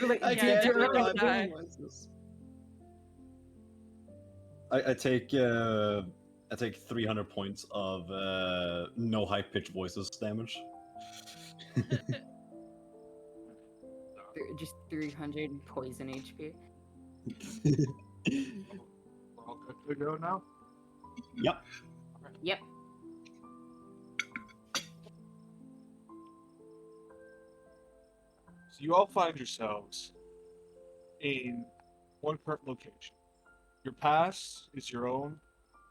I Yeah, take definitely don't 300 die. voices. I take 300 points of no high pitched voices damage. Just 300 poison HP. We're all good to go now? Yep. Yep. So you all find yourselves in one current location. Your past is your own,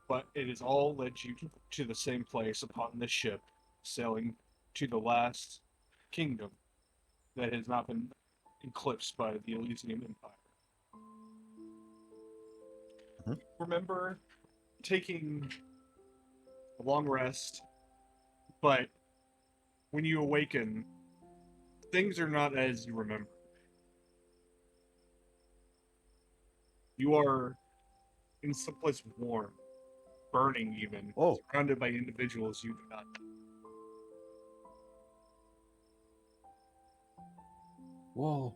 but it has all led you to the same place upon this ship, sailing to the last kingdom that has not been eclipsed by the Elysian Empire. Mhm. Remember taking a long rest, but when you awaken, things are not as you remember. You are in someplace warm, burning even, Oh. surrounded by individuals you do not know. Whoa.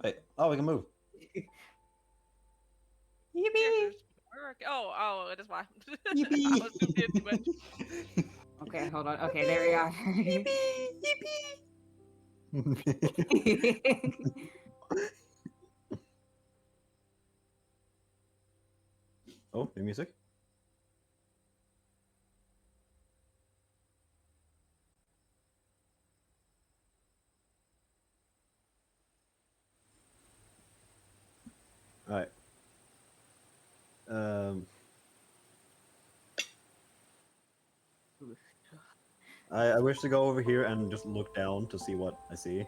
Wait. Oh, we can move. Yippee! Oh, that's why. I Yippee! was zoomed in too much. Okay, hold on. Okay, there we are. Oh, the music. All right. I wish to go over here and just look down to see what I see.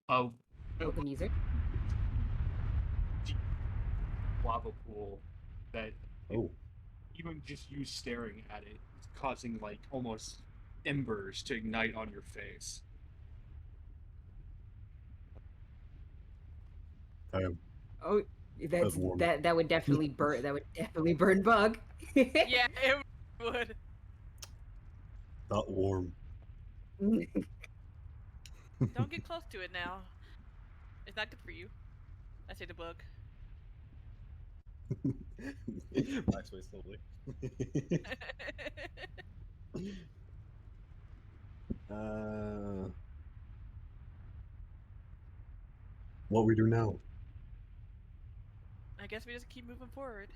Of Oh, the music. deep lava pool that Oh. even just you staring at it is causing like almost embers to ignite on your face. Oh, that's warm. that would definitely burn. That would definitely burn Bug. Yeah, it would. Not warm. Don't get close to it now. It's not good for you. I say the bug. Backs away slowly. What we do now? I guess we just keep moving forward.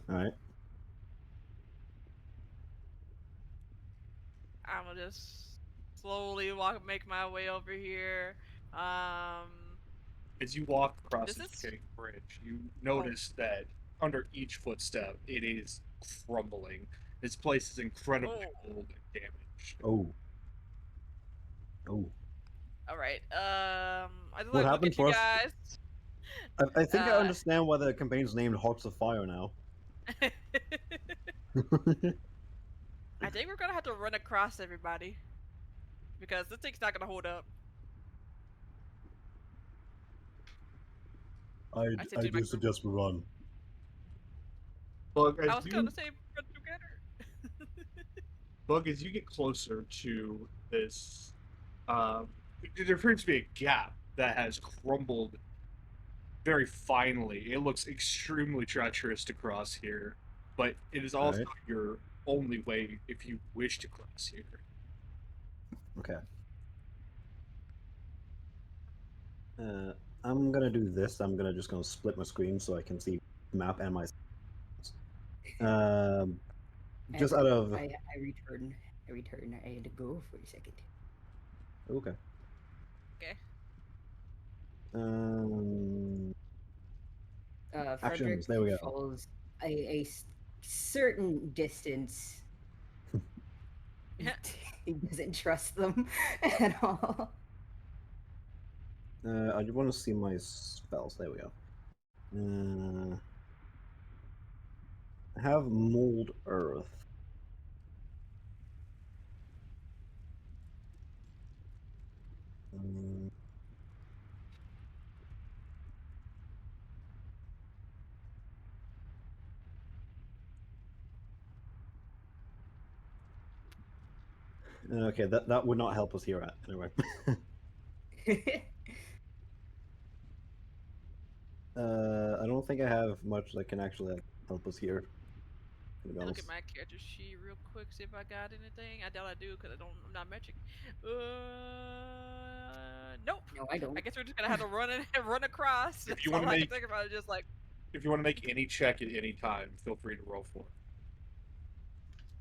All right. I'm gonna just slowly make my way over here. As you walk across This this is- decaying bridge, you notice that under each footstep, it is crumbling. This place is incredibly old and damaged. Oh. Oh. All right. I just What like look happened at you for us? guys. I think I understand why the campaign's named Hearts of Fire now. I think we're gonna have to run across everybody because this thing's not gonna hold up. I said to my do group. suggest we run. Bug, I was gonna say run together. As you get closer to this, there appears to be a gap that has crumbled very finely. It looks extremely treacherous to cross here, but it is also your only way if you wish to cross here. Okay. I'm gonna do this. I'm just gonna split my screen so I can see the map and my. Just out of. I return. I had to go for a second. Okay. Okay. Frederick Actions. There we go. falls a certain distance. He doesn't trust them at all. I just want to see my spells. There we go. Have mold earth. Okay, that would not help us here anyway. I don't think I have much that can actually help us here. To be Let me look at honest. my character sheet real quick, see if I got anything. I doubt I do, because I'm not magic. Nope. No, I don't. I guess we're just gonna have to run and run across. That's you all wanna I can make- think about. Is just like, If you want to make any check at any time, feel free to roll for it.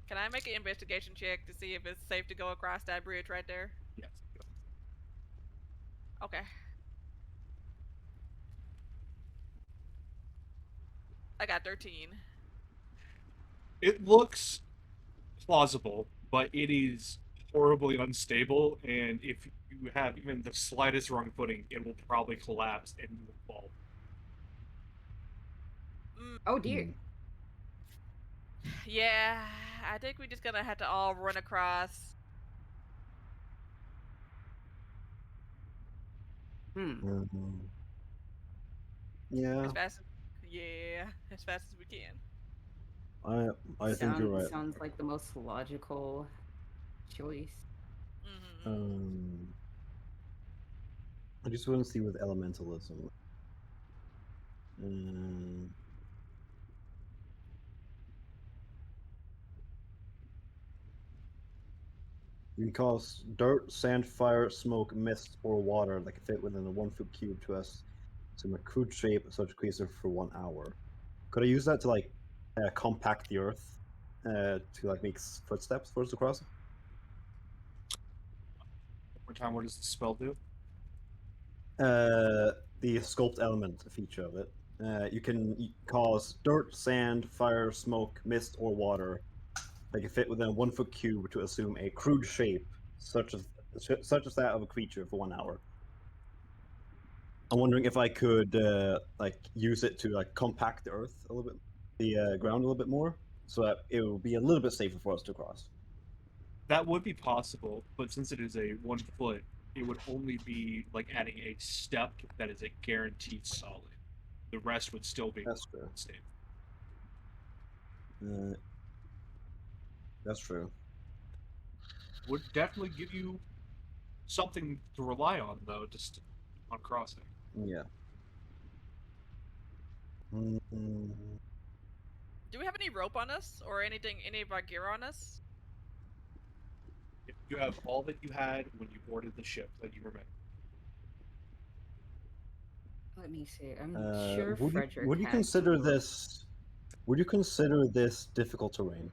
can I make an investigation check to see if it's safe to go across that bridge right there? Yes. Okay. I got 13. It looks plausible, but it is horribly unstable, and if you have even the slightest wrong footing, it will probably collapse and you will fall. Oh dear. Yeah, I think we're just gonna have to all run across. Hmm. Yeah, As fast as, yeah, as fast as we can. I think you're right. Sounds like the most logical choice. Mm-hmm. I just want to see with elementalism. You can cause dirt, sand, fire, smoke, mist, or water that can fit within a 1 foot cube to us to a crude shape of such a creature for 1 hour. Could I use that to like compact the earth to like make footsteps for us to cross? One more time, what does the spell do? The sculpt element feature of it. You can cause dirt, sand, fire, smoke, mist, or water that can fit within a 1 foot cube to assume a crude shape, such as that of a creature for 1 hour. I'm wondering if I could like use it to like compact the earth a little bit, the ground a little bit more, so that it will be a little bit safer for us to cross. That would be possible, but since it is a 1 foot, it would only be like adding a step that is a guaranteed solid. The rest would still be That's true. unstable. That's true. Would definitely give you something to rely on, though, just on crossing. Yeah. Do we have any rope on us or anything? Any of our gear on us? If you have all that you had when you boarded the ship that you remember. Let me see. I'm sure Would Frederick you had consider some- this? Would you consider this difficult terrain?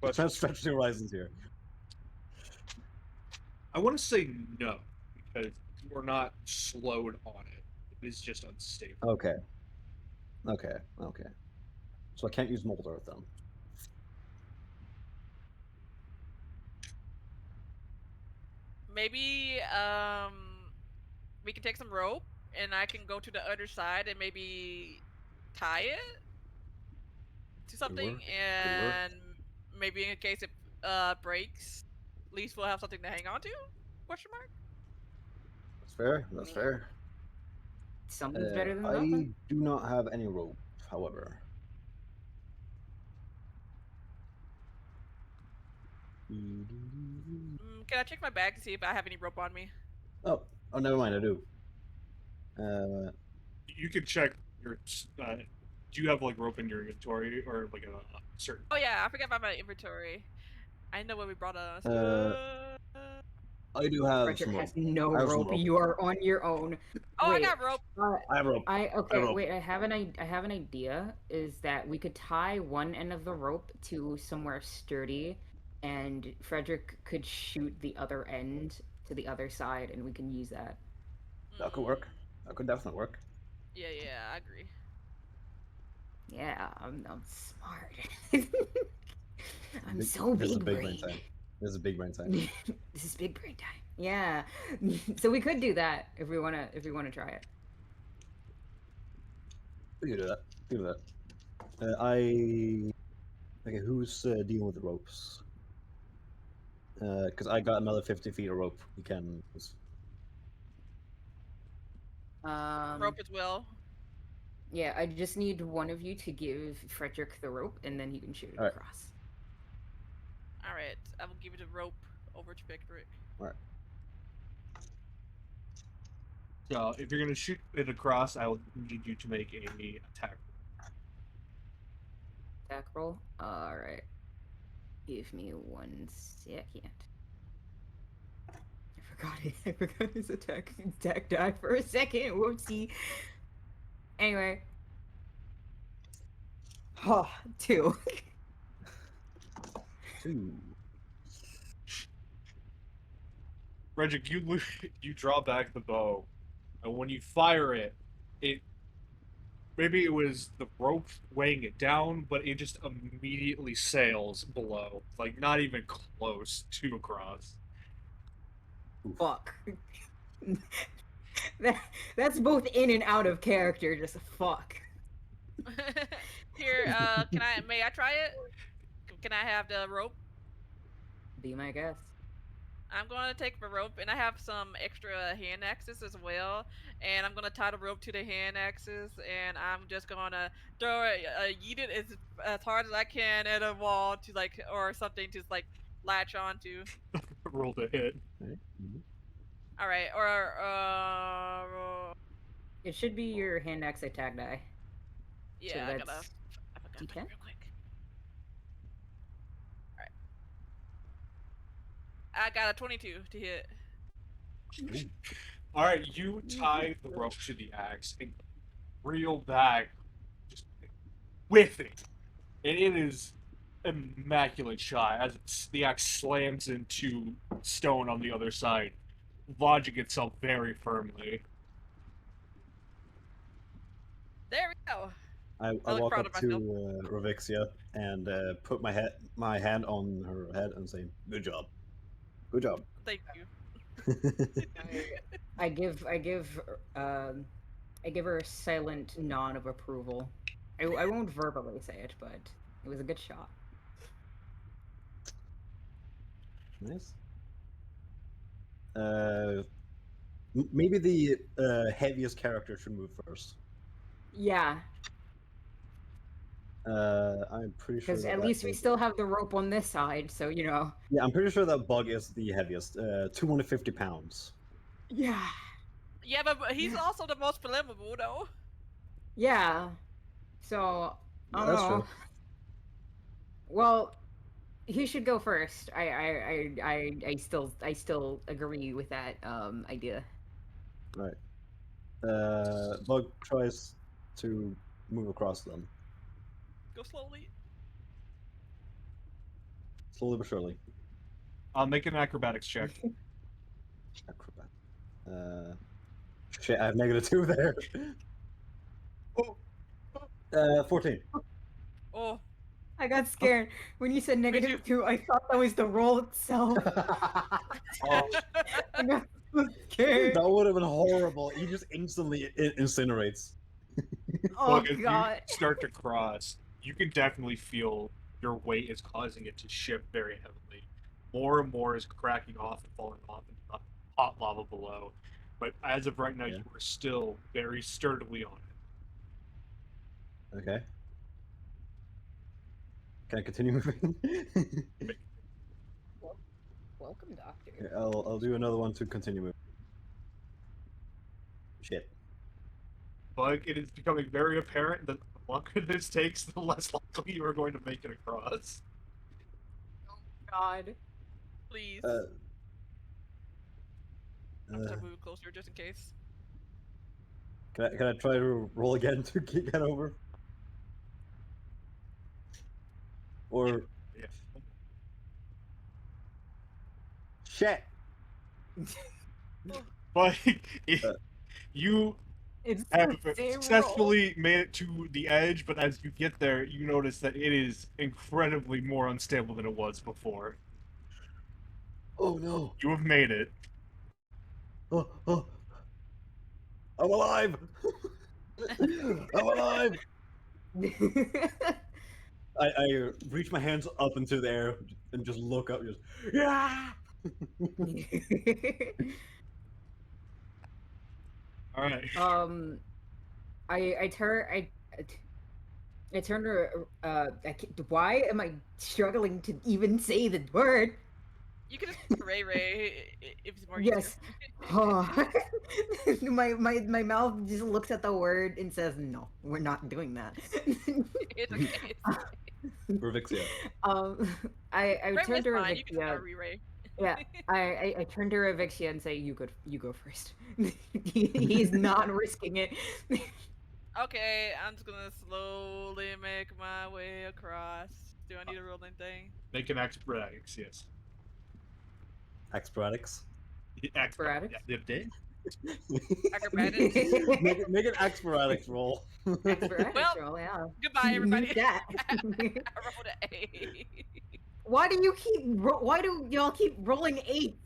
I'm trying to stretch the horizons here. I want to say no, because you are not slowed on it. It is just unstable. Okay. So I can't use mold earth then. Maybe we can take some rope and I can go to the other side and maybe tie it to something, work. and maybe in case it breaks, at least we'll have something to hang on to? Question mark. That's fair. That's fair. Something's better than I nothing. do not have any rope, however. Can I check my bag to see if I have any rope on me? Oh, never mind. I do. You can check your. Do you have like rope in your inventory or like a certain? Oh yeah, I forgot about my inventory. I know what we brought on us. I do have Frederick some rope. has no I have some rope. rope. You are on your own. Oh, Wait, I got rope. I have rope. Okay, rope. wait. I have an idea. Is that we could tie one end of the rope to somewhere sturdy, and Frederick could shoot the other end to the other side, and we can use that. That could work. That could definitely work. Yeah, I agree. Yeah, I'm smart. I'm so This is a big big brain brain. time. This is a big brain time. This is big brain time. Yeah. So we could do that if we wanna try it. We can do that. We can do that. Okay, who's dealing with the ropes? Because I got another 50 feet of rope. We can. Rope as well. Yeah, I just need one of you to give Frederick the rope, and then he can shoot it Alright. across. All right, I will give you the rope over to Pickrick. All right. So if you're gonna shoot it across, I will need you to make a attack. Attack roll. All right. Give me 1 second. I forgot his attack die for a second. Whoopsie. Anyway. Oh, 2. 2. Regic, you draw back the bow, and when you fire it, maybe it was the rope weighing it down, but it just immediately sails below, like not even close to across. Fuck. That's both in and out of character. Just fuck. Here, may I try it? Can I have the rope? Be my guest. I'm going to take the rope, and I have some extra hand axes as well. And I'm going to tie the rope to the hand axes, and I'm just going to throw it, yeet it as hard as I can at a wall to or something to latch onto. Roll to hit. Okay. All right, or It should be your hand axe attack die. yeah, So I that's forgot D10? that real quick. All right, I got a 22 to hit. All right, you tie the rope to the axe and reel back, just with it, and it is immaculate shot as the axe slams into stone on the other side, lodging itself very firmly. There we go. I look walk proud up of to myself. Ravixia and put my hand on her head and say, "Good job, good job." Thank you. I give her a silent nod of approval. I won't verbally say it, but it was a good shot. Nice. Maybe the heaviest character should move first. Yeah, I'm pretty sure because that at least we is- still have the rope on this side, so you know. Yeah, I'm pretty sure that Bug is the heaviest. 250 pounds. Yeah. Yeah, but he's Yeah. also the most flammable, though. Yeah. So I don't That's know. true. Well, he should go first. I still agree with that idea. Right. Bug tries to move across them, Go slowly. slowly but surely. I'll make an acrobatics check. Acrobat. Shit, I have -2 there. 14. Oh, I got scared when you said -2. I thought that was the roll itself. Oh, I got so scared. That would have been horrible. He just instantly incinerates. Oh look, as god. you start to cross, you can definitely feel your weight is causing it to shift very heavily. More and more is cracking off and falling off into the hot lava below. But as of right now, Yeah. you are still very sturdily on it. Okay. Can I continue moving? Welcome, Doctor. Okay, I'll do another one to continue moving. Shit. But it is becoming very apparent that the longer this takes, the less likely you are going to make it across. God. please. Uh, I'm uh, gonna move closer just in case. can I try to roll again to get over? Or Yeah. shit. But Uh, you It's have the same roll. successfully made it to the edge, but as you get there, you notice that it is incredibly more unstable than it was before. Oh no. You have made it. Oh. I'm alive. I'm alive. I reach my hands up into the air and just look up. Just yeah. All right. I turn to why am I struggling to even say the word? You can just Ray Ray if it's more Yes. easier. Oh. my mouth just looks at the word and says, "No, we're not doing that." It's okay. Revixia. um, I Ray turn Ray's to fine. You can Revixia. start Ray Ray. Yeah, I turn to Revixia and say, "You go first." He's not risking it. Okay, I'm just gonna slowly make my way across. Do I need a rolling thing? Make an acrobatics, yes. Acrobatics. Acrobatics? Yeah, did. Acrobatics. Make an acrobatics roll. Acrobatics Well, roll, yeah. Goodbye, everybody. Need that. I rolled an 8. Why do y'all keep rolling 8?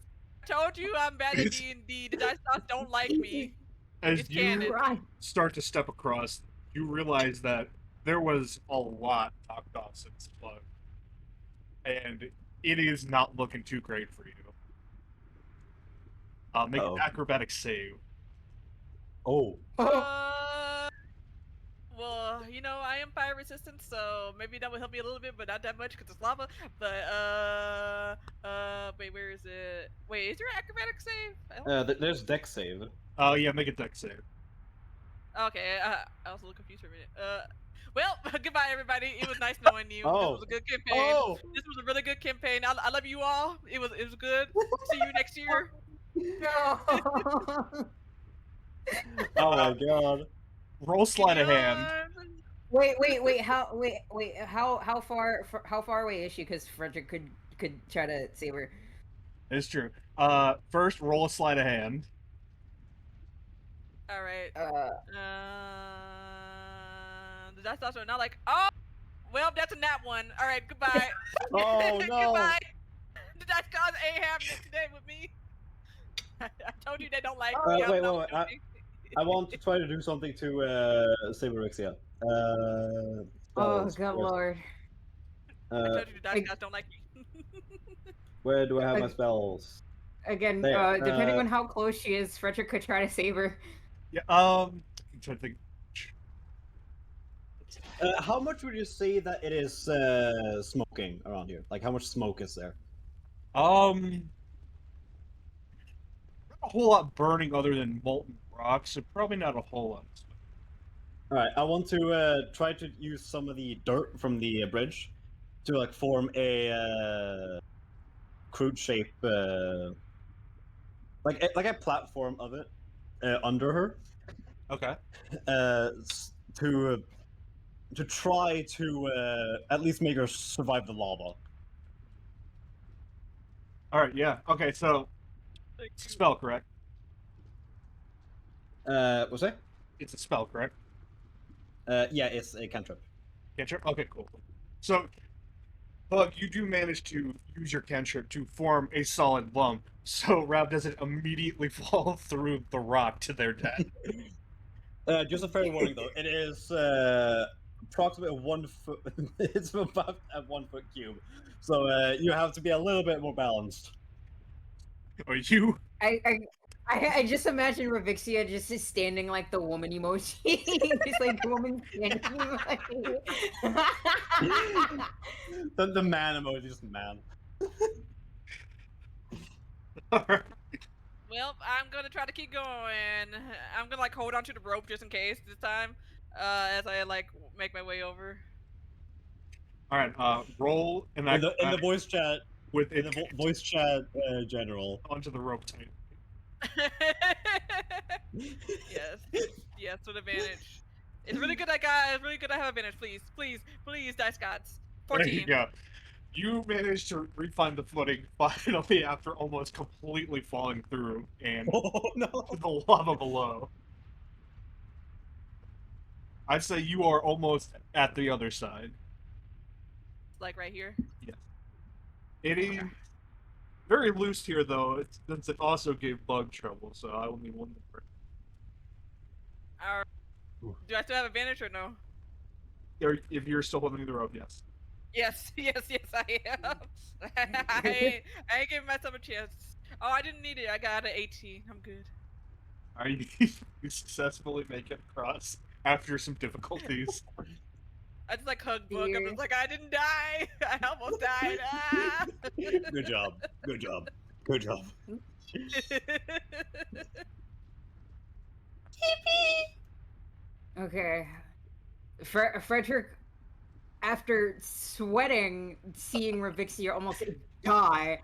I told you I'm bad at D&D. The dice gods don't like me. As It's you canon. Right. start to step across, you realize that there was a lot knocked off since Slug. And it is not looking too great for you. Make Uh-oh. an acrobatic save. Oh. Well, you know, I am fire resistant, so maybe that would help me a little bit, but not that much because it's lava. But, wait, where is it? Wait, is there an acrobatic save? I don't There's deck save. Oh, yeah, make a deck save. Okay, I was a little confused for a minute. Well, goodbye, everybody. It was nice knowing you. This Oh. was a good campaign. Oh. This was a really good campaign. I love you all. It was good. See you next year. No. Oh my god. Roll sleight of hand. Wait. How far away is she? Because Frederick could try to save her. It's true. First, roll a sleight of hand. All right. Uh, The dice dots are not like, oh, well, that's a nat one. All right, goodbye. Oh no. Goodbye. The dice gods ain't having it today with me. I told you they don't like me. I'm wait, not wait, joking. I want to try to do something to save Revixia. oh Spells. good lord. I told you the dice gods don't like me. Where do I have my spells? Again, There, depending on how close she is, Frederick could try to save her. Yeah. I'm trying to think. How much would you say that it is smoking around here? Like, how much smoke is there? Not a whole lot burning other than molten rocks, so probably not a whole lot. All right, I want to try to use some of the dirt from the bridge to like form a crude shape, like a platform of it under her. Okay. To try to at least make her survive the lava. All right. Yeah. Okay. So, it's a spell, correct? What's that? It's a spell, correct? Yeah, it's a cantrip. Cantrip. Okay. Cool. So, Bug, you do manage to use your cantrip to form a solid lump, so Rab doesn't immediately fall through the rock to their death. Just a fair warning though, it is approximately 1 foot. It's about a 1 foot cube, so you have to be a little bit more balanced. Or you? I just imagine Revixia just is standing like the woman emoji. Just like the woman standing emoji. The man emoji, just man. Well, I'm gonna try to keep going. I'm gonna like hold onto the rope just in case this time, as I like make my way over. All right. Roll an In the voice chat, with in it the voice chat general. onto the rope tight. yes, with advantage. It's really good. It's really good. I have advantage. Please, dice gods. There you 14. go. You managed to refine the footing finally after almost completely falling through and Oh no! the lava below. I'd say you are almost at the other side. Like right here. Yes. It is very loose here, though, since it also gave Bug trouble, so I only one more. Do I still have advantage or no? Or if you're still holding the rope, yes. Yes, I am. I ain't giving myself a chance. Oh, I didn't need it. I got an 18. I'm good. Are you, you successfully make it across? after some difficulties. I just like hug Book. I'm Dear. just like, I didn't die. I almost died. Ah! Good job. Good job. Good job. Okay. Frederick, after sweating, seeing Revixia almost die,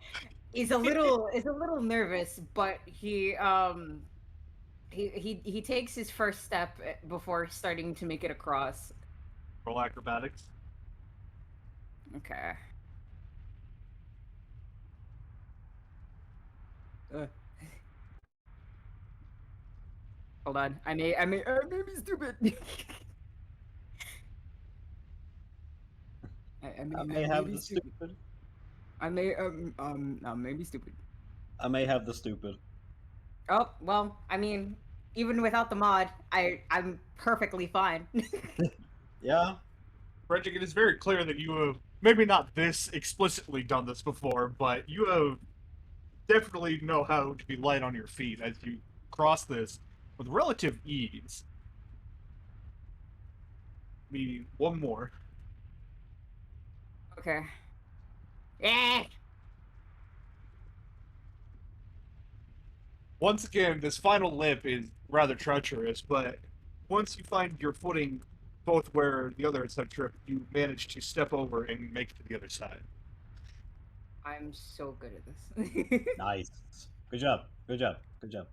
is a little nervous, but he takes his first step before starting to make it across. Roll acrobatics. Okay. Hold on. I may be stupid. I may have the stupid. I may be stupid. I may have the stupid. Oh, well, I mean, even without the mod, I'm perfectly fine. Yeah. Frederick, it is very clear that you have maybe not this explicitly done this before, but you have definitely know how to be light on your feet as you cross this with relative ease. Meaning one more. Okay. Yeah. Once again, this final lip is rather treacherous, but once you find your footing both where the other is tripped, you manage to step over and make it to the other side. I'm so good at this. Nice. Good job. Good job. Good job.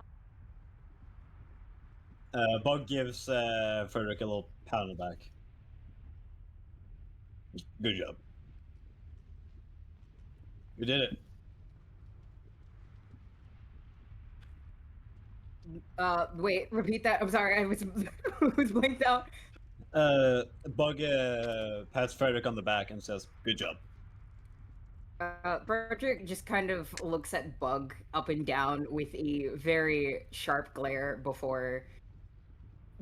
Bug gives Frederick a little pat on the back. Good job. You did it. Wait, repeat that. I'm sorry, I was was blanked out. Bug pats Frederick on the back and says, "Good job." Frederick just kind of looks at Bug up and down with a very sharp glare before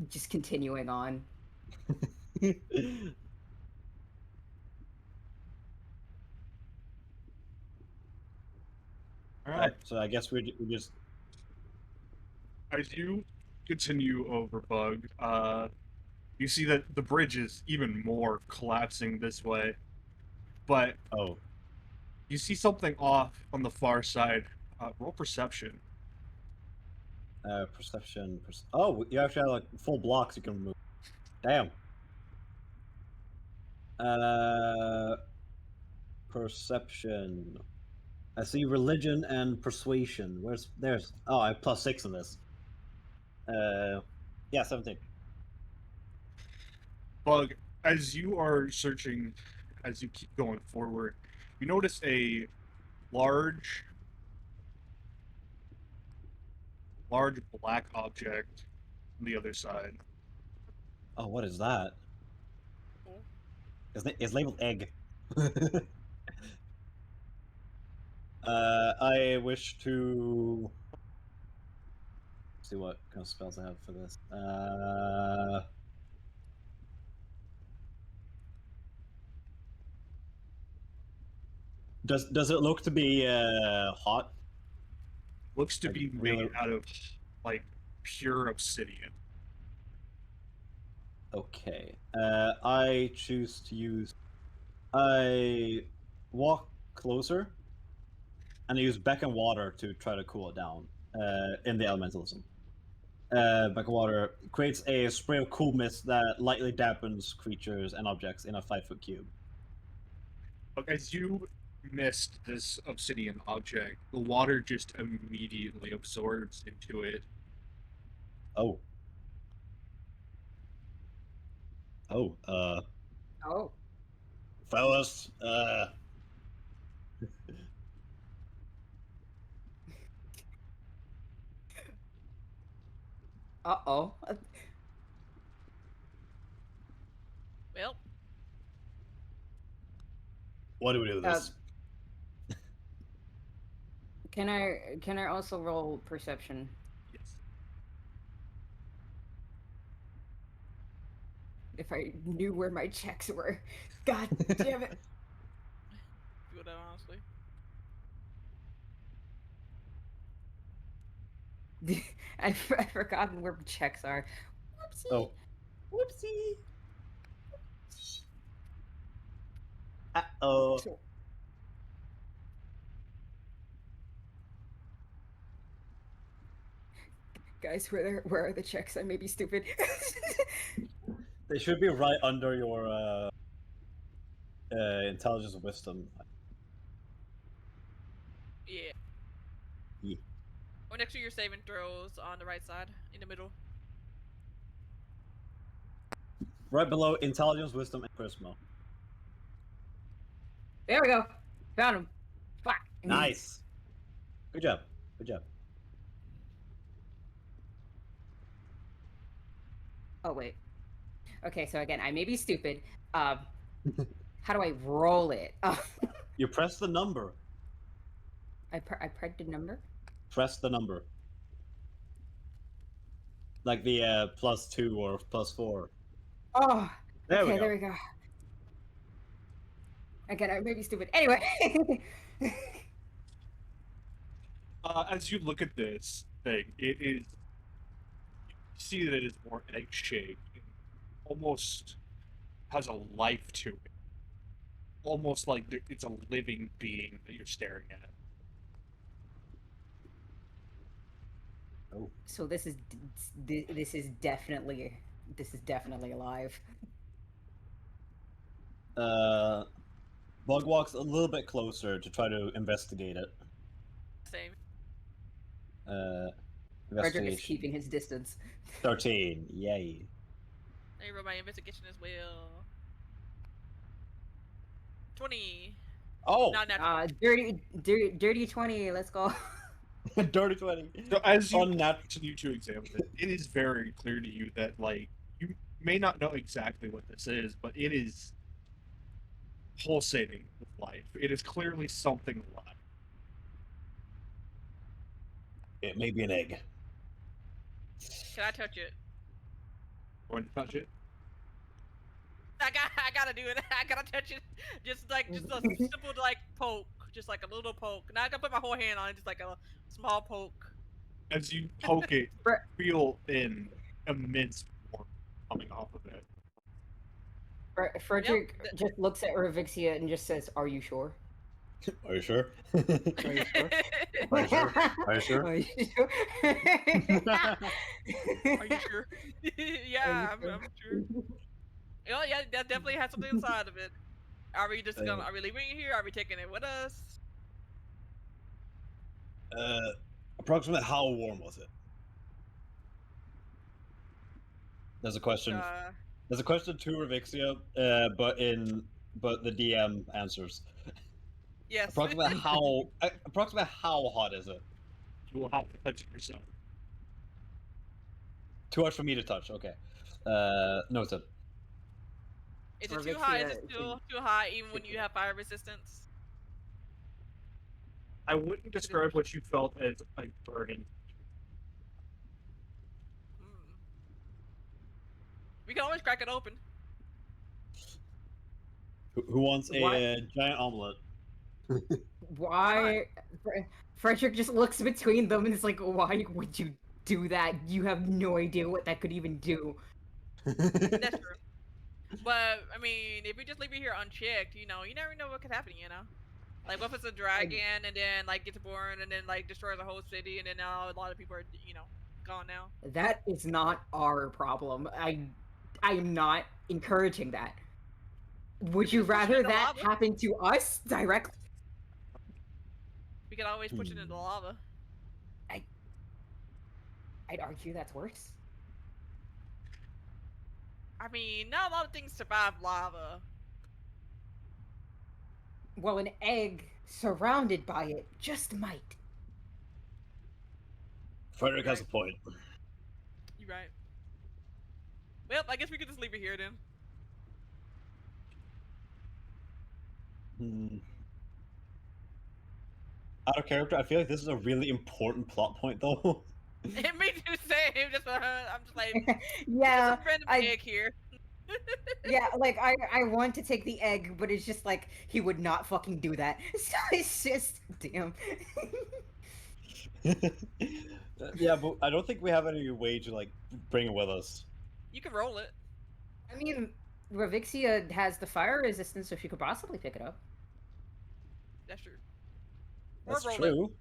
just continuing on. All Alright, so I guess we just As you continue over Bug, you see that the bridge is even more collapsing this way, but oh you see something off on the far side. Roll perception. perception. Oh, you actually have like full blocks you can remove. Damn. Perception. I see religion and persuasion. There's oh I have +6 in this. Yeah, 17. Bug, as you are searching, as you keep going forward, you notice a large, large black object on the other side. Oh, what is that? Cool. It's labeled egg. I wish to see what kind of spells I have for this. Does it look to be hot? Looks to Like, be made really? out of like pure obsidian. Okay. I choose to use. I walk closer, and I use beck and water to try to cool it down. In the elementalism. Beck and water creates a spray of cool mist that lightly dampens creatures and objects in a 5-foot cube. But as you missed this obsidian object, the water just immediately absorbs into it. Oh. Oh. Oh. Fellas. Uh-oh. Well, What do we do with this? Can I also roll perception? Yes. If I knew where my checks were. God damn it. do that honestly. I've forgotten where checks are. Whoopsie. Oh. Whoopsie. Uh-oh. So, guys, where are the checks? I may be stupid. They should be right under your intelligence and wisdom. Yeah. Yeah. Or next to your saving throws on the right side, in the middle. Right below intelligence, wisdom, and charisma. There we go. Found him. Fuck. Nice. Good job. Good job. Oh wait. Okay, so again, I may be stupid. How do I roll it? You press the number. I pressed the number. Press the number. Like the +2 or +4. Oh, There okay, we go. there we go. Again, I may be stupid. Anyway. As you look at this thing, it is. You see that it is more egg-shaped. It almost has a life to it. Almost like it's a living being that you're staring at. Oh. So this is definitely alive. Bug walks a little bit closer to try to investigate it. Same. Frederick is Investigation. keeping his distance. 13. Yay. Let me roll my investigation as well. 20. Oh! Not natural. Dirty 20. Let's go. Dirty 20. So as you Unnatural. continue to examine it, it is very clear to you that, like, you may not know exactly what this is, but it is pulsating with life. It is clearly something alive. It may be an egg. Can I touch it? Going to touch it. I gotta do it. I gotta touch it. Just a simple like poke, just like a little poke. Not gonna put my whole hand on it, just like a small poke. As you poke it, Fre- you feel an immense warmth coming off of it. Frederick just looks at Revixia and just says, "Are you sure?" Are you sure? Are you sure? Are you sure? Are you sure? Are you sure? Are you sure? Yeah, I'm sure. Oh yeah, that definitely has something inside of it. Are we just gonna? Are we leaving it here? Are we taking it with us? Approximately how warm was it? There's a question. There's a question to Revixia, but the DM answers. Yes. Approximately how hot is it? You will have to touch it yourself. Too hot for me to touch. Okay. Noted. Is it too hot? Is Revixia it still too hot even when you have fire resistance? I wouldn't describe what you felt as like burning. Hmm. We can always crack it open. Who wants a What? giant omelet? Why? Frederick just looks between them and is like, "Why would you do that? You have no idea what that could even do." That's true. But I mean, if we just leave it here unchecked, you never know what could happen. Like what if it's a dragon and then like gets born and then like destroys the whole city and then now a lot of people are gone now. That is not our problem. I am not encouraging that. Would you rather in the that lava. happen to us directly? We can always push it into lava. I'd argue that's worse. I mean, not a lot of things survive lava. Well, an egg surrounded by it just might. Frederick has a point. You're right. Well, I guess we could just leave it here then. Out of character, I feel like this is a really important plot point, though. And me too, same. I'm just like, Yeah, some random I- egg here. yeah, like I want to take the egg, but it's just like he would not fucking do that. So it's just damn. Yeah, but I don't think we have any way to like bring it with us. You can roll it. I mean, Ravixia has the fire resistance, so she could possibly pick it up. That's true. Or That's roll it. true.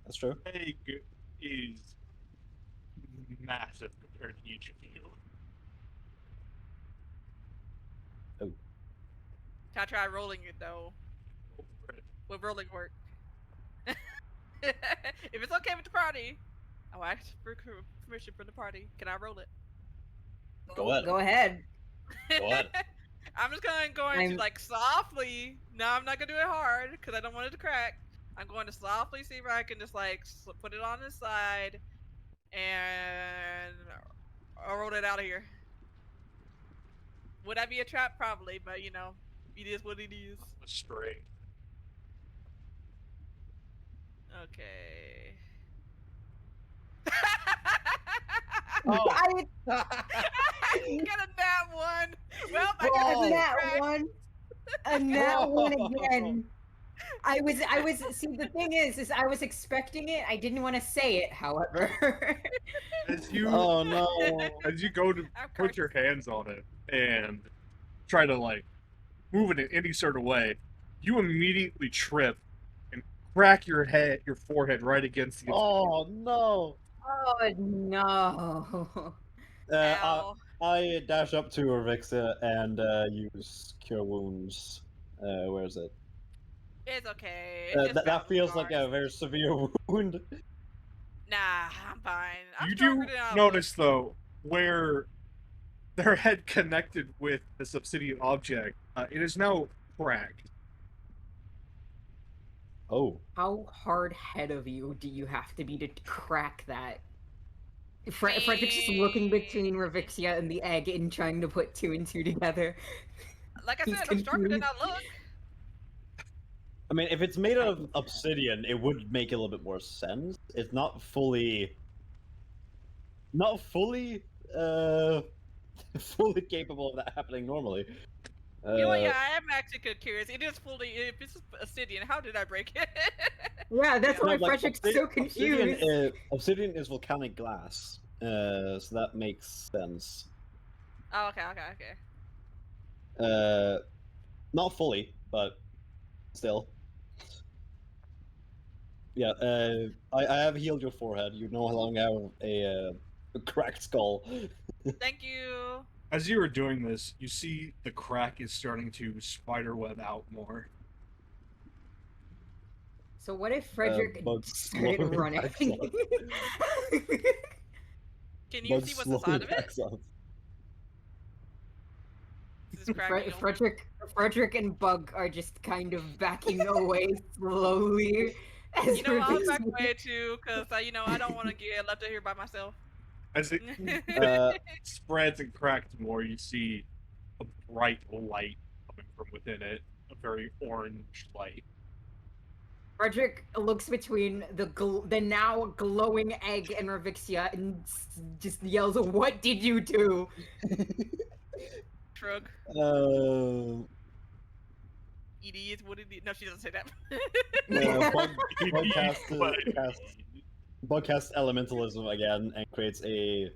That's true. Egg is massive compared to each of you. Can I try rolling it though? Go for it. Will rolling work? If it's okay with the party, I'll ask for permission from the party. Can I roll it? Go ahead. Go ahead. Go ahead. I'm just going I'm- to like softly. No, I'm not gonna do it hard because I don't want it to crack. I'm going to softly see if I can just like put it on the side and I'll roll it out of here. Would that be a trap? Probably, but you know, it is what it is. A string. Okay. Oh. I Get a nat one. Well, I got got a a nat crack. one. A nat one again. I was. See, the thing is I was expecting it. I didn't want to say it, however. As you Oh no. as you go to I'm put your hands on it and try to like move it in any sort of way, you immediately trip and crack your forehead right against the. Oh no. Oh no. Ow. I dash up to Orvixa and use Cure Wounds. Where is it? It's okay. It just That got feels like scars. a very severe wound. Nah, I'm fine. I'm You stronger do than I look. notice though where their head connected with this obsidian object, it is now cracked. Oh. How hard head of you do you have to be to crack that? Frederick's just looking between Ravixia and the egg and trying to put two and two together. Like I He's said, I'm stronger than confused. I look. I mean, if it's made out of obsidian, it would make a little bit more sense. It's not fully, fully capable of that happening normally. You know what? Yeah, I am actually curious. It is fully. If it's obsidian, how did I break it? Yeah, that's No, why like, Frederick's so confused. Obsidian is volcanic glass, so that makes sense. Oh, okay. Not fully, but still. Yeah, I have healed your forehead. You no longer have a cracked skull. Thank you. As you are doing this, you see the crack is starting to spiderweb out more. So what if Frederick bugs started slowly running? backs up. Can you see what's inside of it? backs up. This is cracking open. Frederick and Bug are just kind of backing away slowly. As You know, I'll Ravixia- back away too, cause I don't want to get left out here by myself. As it Uh, spreads and cracks more, you see a bright light coming from within it, a very orange light. Frederick looks between the now glowing egg and Ravixia and just yells, "What did you do?" Shrug. uh, It is what it is. No, she doesn't say that. Bug casts elementalism again and creates a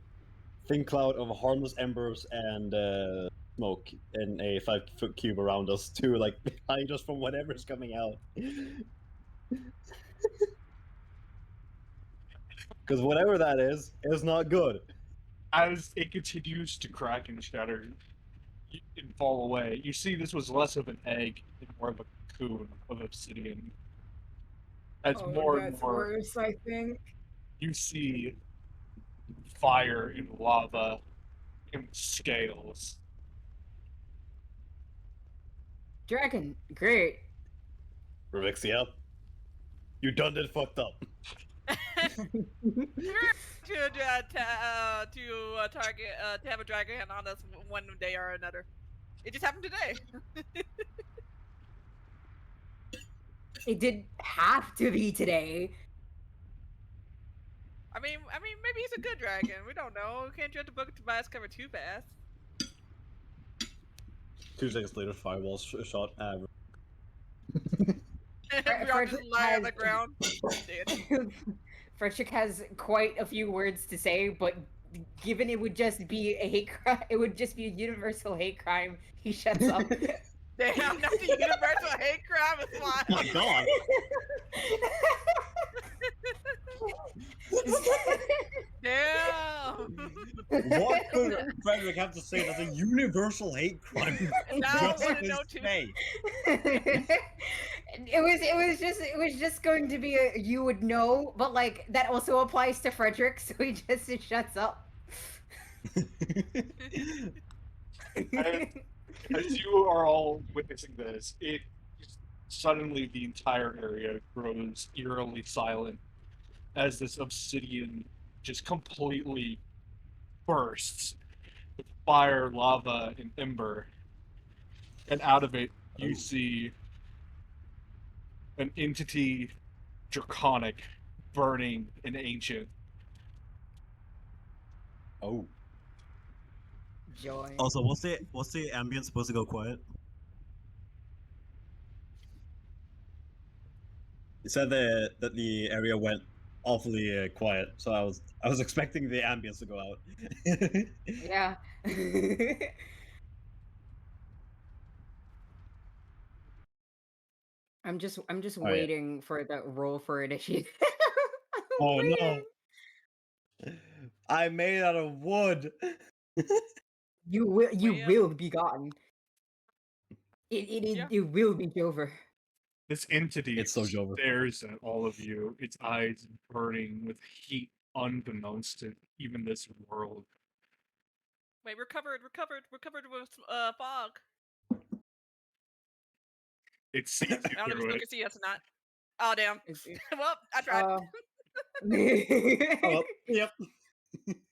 thin cloud of harmless embers and smoke in a 5-foot cube around us to like hide us from whatever's coming out. Because whatever that is not good. As it continues to crack and shatter and fall away, you see this was less of an egg and more of a cocoon of obsidian. As more and more, worse, I think. you see fire and lava and scales. Dragon, great. Ravixia, you done it fucked up. to have a dragon on us one day or another. It just happened today. It didn't have to be today. I mean, maybe he's a good dragon. We don't know. We can't judge the book by its cover too fast. 2 seconds later, firewall shot. We all just lie on the ground. Dead. Frederick has quite a few words to say, but given it would just be a hate crime, it would just be a universal hate crime. He shuts up. Damn, not the universal hate crime is Oh my wild. god! Damn. What could Frederick have to say that's a universal hate crime? Now I Just wanna to know too. say. It was just going to be a you would know, but like that also applies to Frederick, so he just shuts up. As you are all witnessing this, it suddenly the entire area grows eerily silent as this obsidian just completely bursts with fire, lava, and ember. And out of it, you Oh. see an entity draconic, burning, and ancient. Oh. Joy. Also, what's the ambience supposed to go quiet? You said that the area went awfully quiet, so I was expecting the ambience to go out. Yeah. I'm just Oh, yeah. waiting for the roll for initiative. Oh no! Waiting. I made out of wood. You Well, will be gotten. yeah. It will be over. This entity It's so Jover. stares at all of you, its eyes burning with heat unbeknownst to even this world. Wait, we're covered with fog. It sees you I don't know if through you it. can see us or not. Oh damn. It's- Well, I tried. Oh, yep.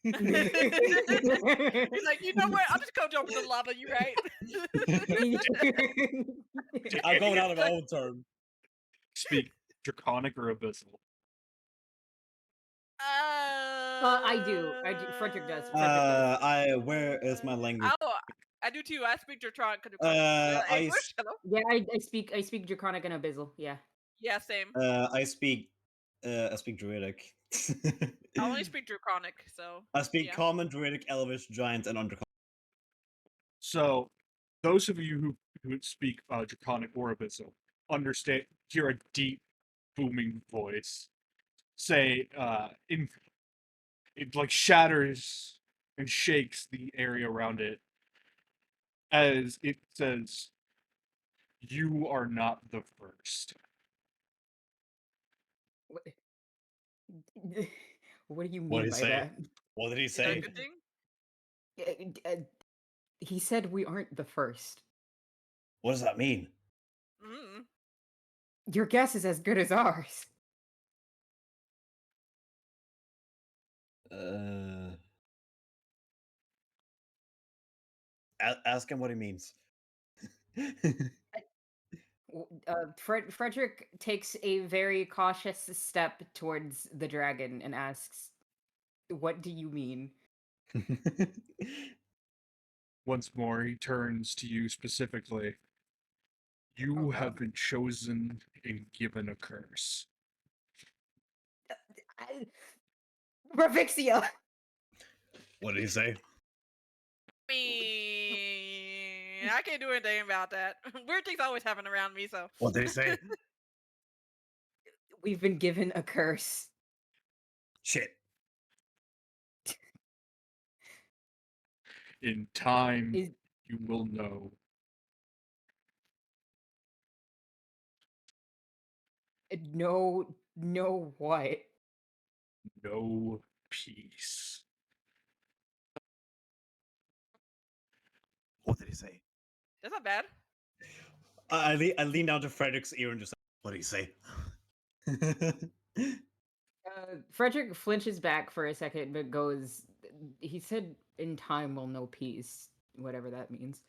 He's like, you know what? I'll just go jump in the lava. You right? I'm going out of my own term. Speak draconic or abyssal. I do. Frederick does. Frederick does. Where is my language? Oh, I do too. I speak Draconic. I English. Hello. Yeah, I speak Draconic and Abyssal. Yeah. Yeah, same. I speak Druidic. I only speak Draconic, so I speak yeah. Common, Druidic, Elvish, Giant, and Undercommon. So, those of you who speak draconic or abyssal understand, hear a deep, booming voice say, it like shatters and shakes the area around it as it says, "You are not the first." What, what do you What mean did he by say? that? What did he Is that a say? good thing? He said we aren't the first. What does that mean? Mm. Your guess is as good as ours. Ask him what he means. Frederick takes a very cautious step towards the dragon and asks, "What do you mean?" Once more, he turns to you specifically. You have been chosen and given a curse. Ravixia! What did he say? I can't do anything about that. Weird things always happen around me, so. What did he say? We've been given a curse. Shit. In time, Is you will know. no what? No peace. What did he say? That's not bad. I lean down to Frederick's ear and just what did he say? Frederick flinches back for a second, but goes. He said, "In time, we'll know peace," whatever that means.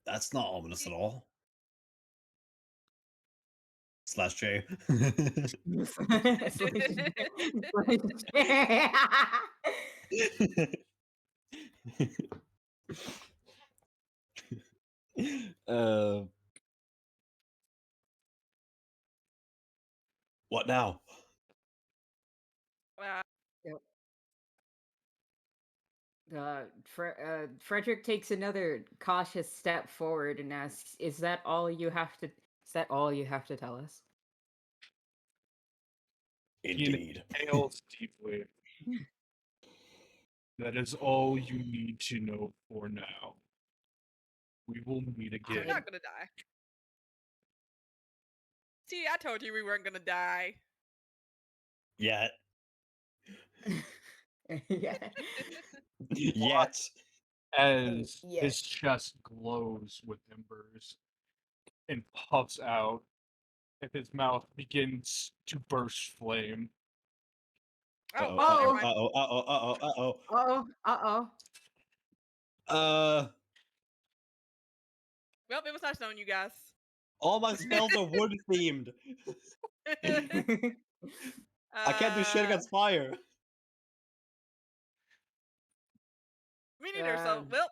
That's not ominous at all. Slash J. uh, what now? Wow. Frederick takes another cautious step forward and asks, "Is that all you have to? Is that all you have to tell us?" Indeed. He inhales deeply. That is all you need to know for now. We will meet I'm again. not gonna die. See, I told you we weren't gonna die. Yet. Yeah. Yet. As Yeah. his chest glows with embers and puffs out, and his mouth begins to burst flame. Oh, Oh. never mind. Uh-oh. Uh-oh. Well, it was nice knowing you guys. All my spells are wood themed. I can't do shit against fire. Me neither. So, well.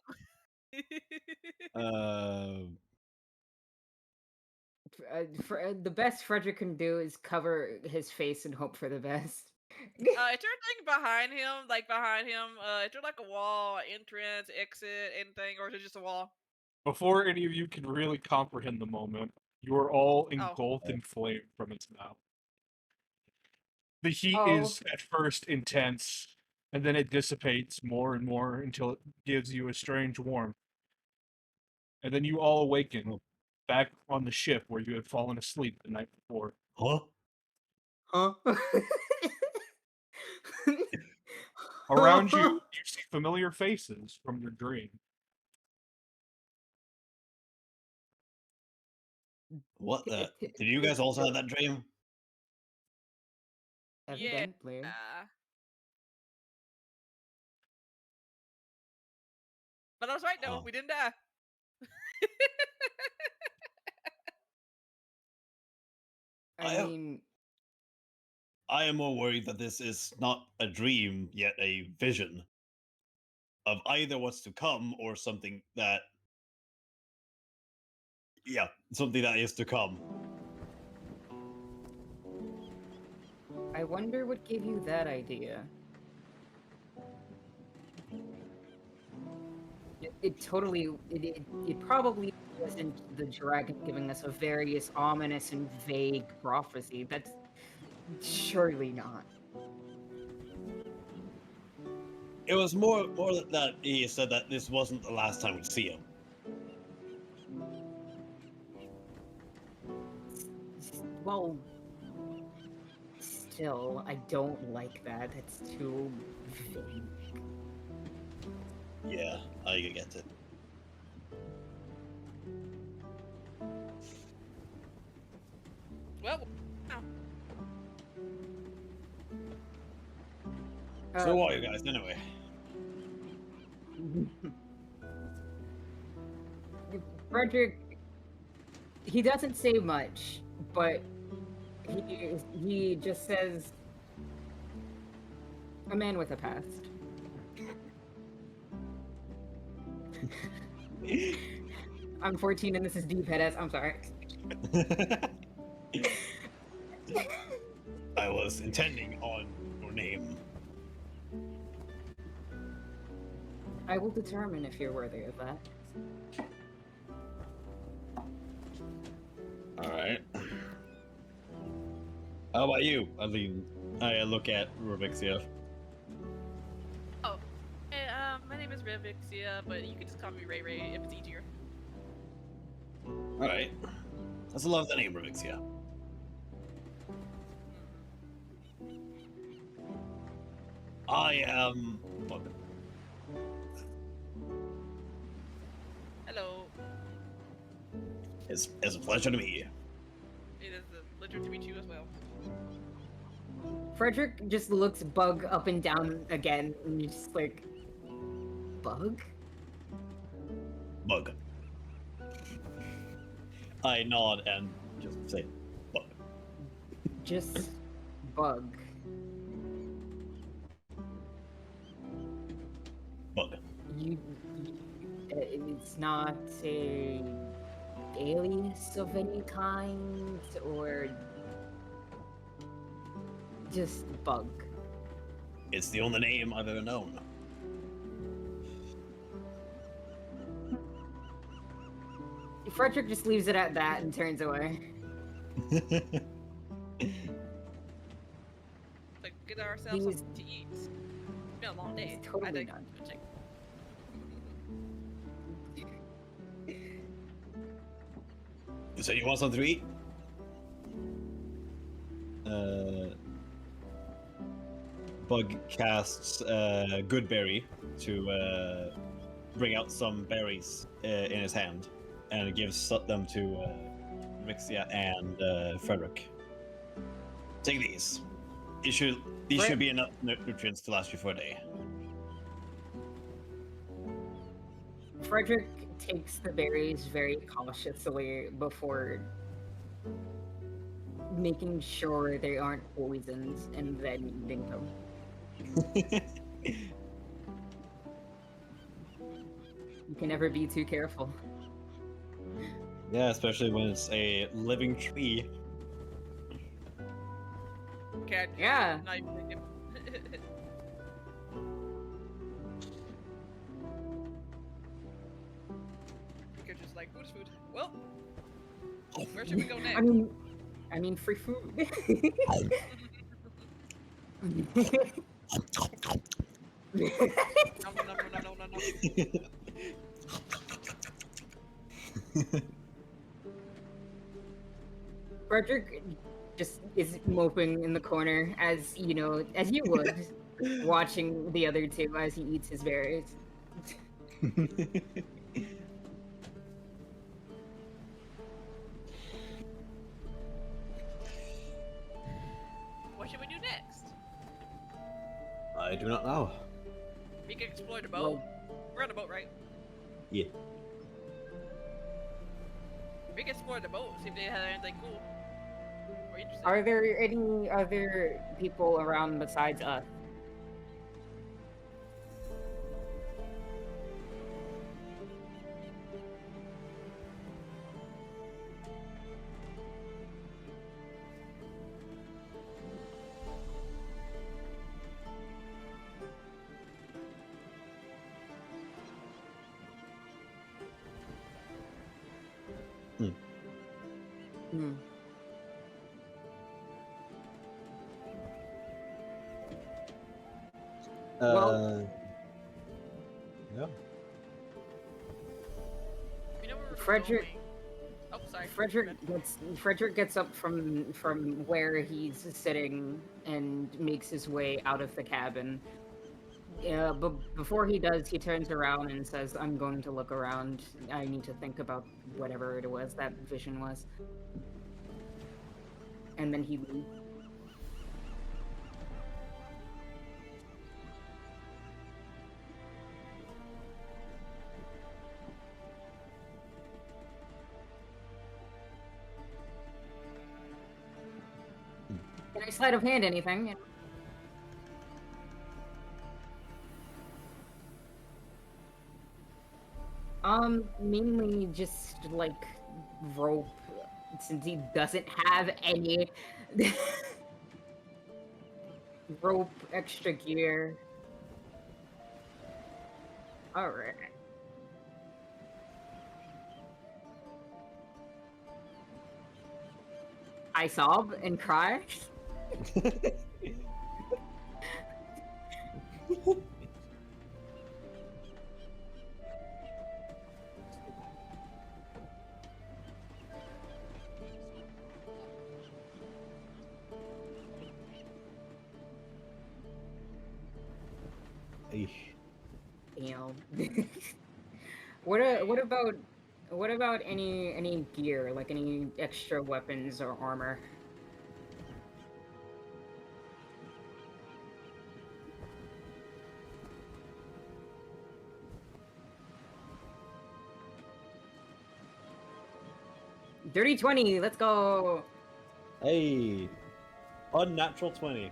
The best Frederick can do is cover his face and hope for the best. Is there anything behind him? Is there like a wall, entrance, exit, anything, or is it just a wall? Before any of you can really comprehend the moment, you are all Oh. engulfed in flame from its mouth. The heat Oh. is at first intense, and then it dissipates more and more until it gives you a strange warmth. And then you all awaken back on the ship where you had fallen asleep the night before. Huh? Huh? Around you, you see familiar faces from your dream. What the? Did you guys also have that dream? Evidently. But I was right, though. Huh. We didn't die. I mean, I am more worried that this is not a dream, yet a vision of either what's to come or something that. Yeah, something that is to come. I wonder what gave you that idea. It probably wasn't the dragon giving us a various ominous and vague prophecy. That's surely not. It was more that he said that this wasn't the last time we'd see him. Well, still, I don't like that. That's too vague. Yeah, I get it. Well, no. So what are you guys anyway? Frederick, he doesn't say much, but he just says, "A man with a past." I'm 14 and this is deep head ass. I'm sorry. I was intending on your name. I will determine if you're worthy of that. Alright. How about you? I look at Rubixia. Oh. Hey, my name is Revixia, but you can just call me Ray Ray if it's easier. Alright. That's a love the name, Rubixia. I am. Hello. It's a pleasure to meet you. It is a pleasure to meet you as well. Frederick just looks Bug up and down again, and he's just like, Bug? Bug. I nod and just say, Bug. Just Bug. Bug. It's not a alias of any kind, or just Bug. It's the only name I've ever known. Frederick just leaves it at that and turns away. Like, get ourselves He's- something to eat. It's been a long day. He's totally I done. think- So you want something to eat? Bug casts Goodberry to bring out some berries in his hand, and gives them to Vixia and Frederick. Take these. These should be enough nutrients to last you for a day. Frederick takes the berries very cautiously before making sure they aren't poisoned and then eating them. You can never be too careful. Yeah, especially when it's a living tree. Cat. Yeah. Not even thinking. You're just like, food's food. Well, where should we go next? I mean, free food. No, no, no, no, no, no, no. Frederick just is moping in the corner, as you know, as you would, watching the other two as he eats his berries. What should we do next? I do not know. We can explore the boat. We're on the boat, right? Yeah. We can explore the boat, see if they have anything cool or interesting. Are there any other people around besides us? Hmm. Well- Yeah. We know where we're Frederick- going. Oh, sorry. Frederick gets up from where he's sitting and makes his way out of the cabin. Yeah, but before he does, he turns around and says, "I'm going to look around. I need to think about whatever it was that vision was." And then he leaves. Can I sleight of hand anything? Mainly just like rope, since he doesn't have any rope, extra gear. Alright. I sob and cry. Eesh. Damn. What about any gear, like any extra weapons or armor? Dirty 20, let's go. Hey, unnatural 20.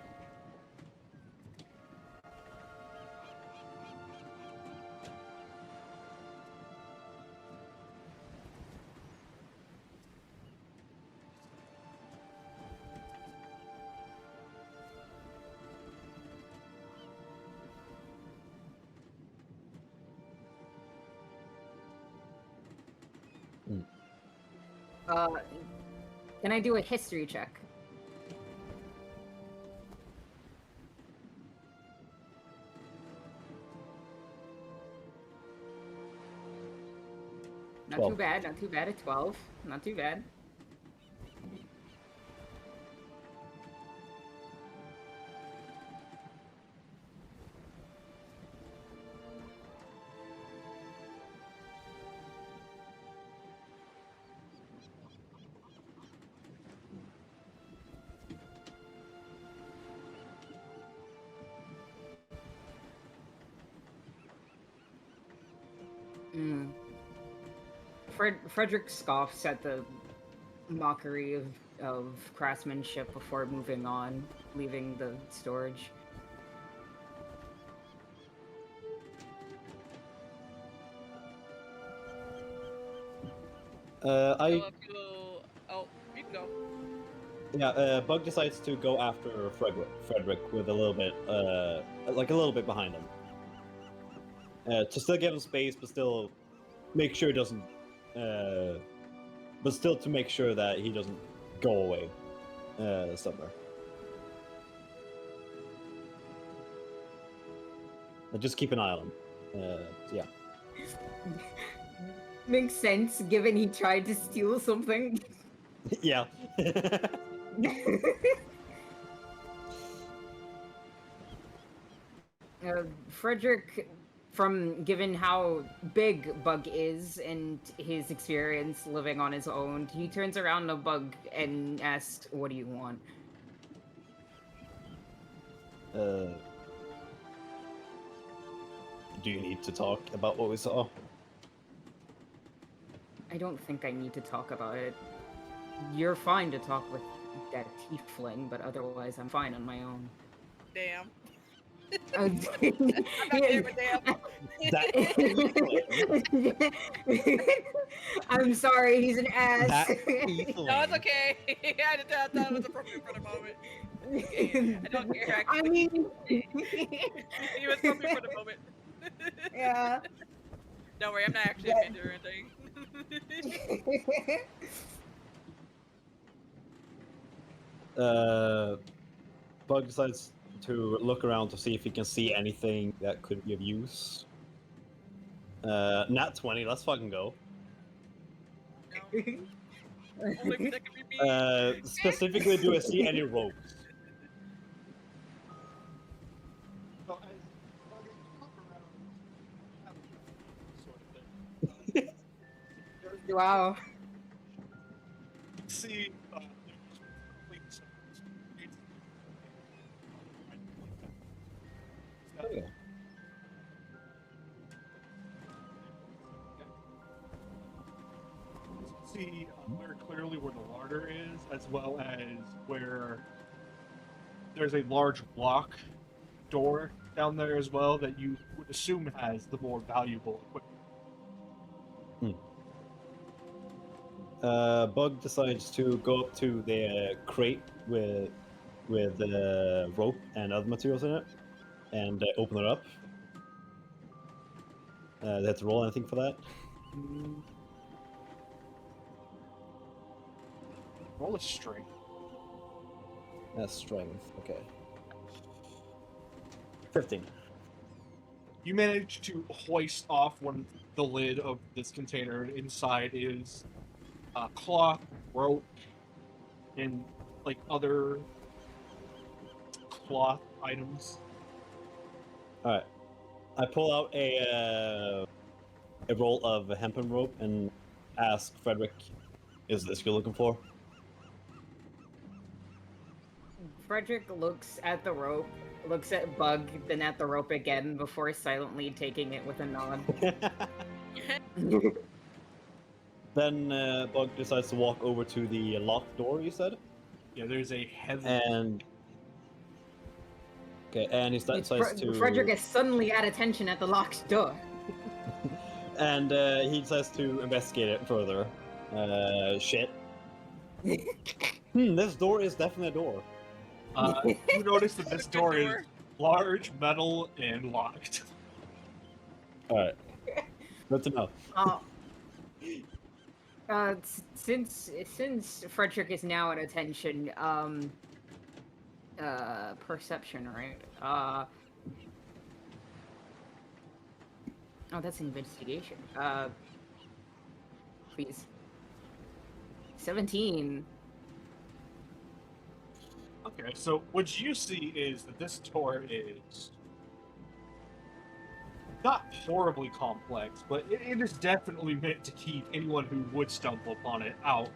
Can I do a history check? Not 12. too bad, not too bad at 12. Not too bad. Mm. Frederick scoffs at the mockery of craftsmanship before moving on, leaving the storage. So if you, oh, you can go. Bug decides to go after Frederick with a little bit, like a little bit behind him, to still give him space, but still make sure he doesn't, but still to make sure that he doesn't go away, somewhere. But just keep an eye on him. Yeah. Makes sense, given he tried to steal something. Yeah. Frederick, given how big Bug is and his experience living on his own, he turns around to Bug and asks, "What do you want?" Do you need to talk about what we saw? I don't think I need to talk about it. You're fine to talk with that tiefling, but otherwise I'm fine on my own. Damn. I'm I'm not giving a damn. I'm sorry, he's an ass. That No, it's okay. I thought it was appropriate for the moment. I don't care, actually. I mean, It was appropriate for the moment. yeah. Don't worry, I'm not actually Yeah. offended or anything. Bug decides to look around to see if he can see anything that could be of use. Nat 20, let's fucking go. No. Only that could be me. Specifically, do I see any ropes? So as Bug and you look around, sort of thing. Wow. You can see there's probably some gates. Oh, yeah. You can see very clearly where the larder is, as well as where there's a large lock door down there as well that you would assume has the more valuable equipment. Bug decides to go up to the crate with rope and other materials in it, and open it up. They have to roll anything for that. Roll a strength. That's strength. Okay. 15. You manage to hoist off the lid of this container. Inside is cloth, rope, and like other cloth items. All right. I pull out a roll of hempen rope and ask Frederick, "Is this you're looking for?" Frederick looks at the rope, looks at Bug, then at the rope again before silently taking it with a nod. Then Bug decides to walk over to the locked door. You said, Yeah, there's a heavy. and okay, and he decides to. Frederick is suddenly at attention at the locked door. And he decides to investigate it further. Shit. This door is definitely a door. You notice that this It's a good door is door. large, metal, and locked. All right. Good to know. Since Frederick is now at attention, perception, right? Oh, that's investigation. Please. 17. Okay, so what you see is that this door is not horribly complex, but it is definitely meant to keep anyone who would stumble upon it out.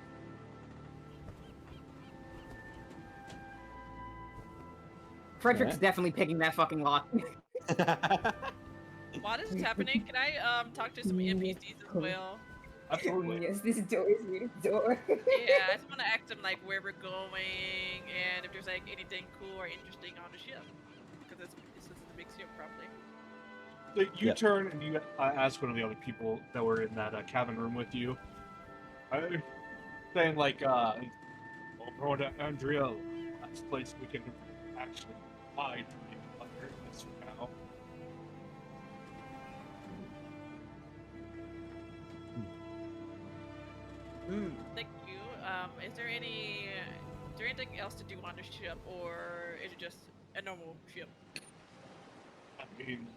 Frederick's Yeah. definitely picking that fucking lock. While this is happening, can I talk to some NPCs as well? Absolutely. Yes, this door is really door. Yeah, I just want to ask them like where we're going and if there's like anything cool or interesting on the ship, because this is a big ship, probably. So you Yeah. turn and you ask one of the other people that were in that cabin room with you, saying like, "Well, going to Andrea, that's a place we can actually hide under this for now." Thank you. Is there anything else to do on the ship, or is it just a normal ship? I mean,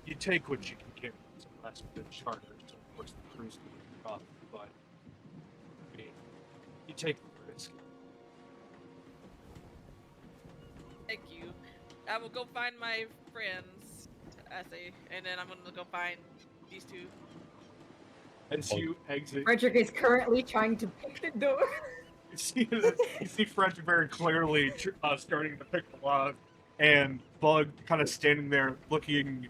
you take what you can get. So that's the charter. So of course the crew's going to be rough, but I mean, you take the risk. Thank you. I will go find my friends, I say, and then I'm gonna go find these two. As you exit, Frederick is currently trying to pick the door. you see Frederick very clearly starting to pick the lock, and Bug kind of standing there looking.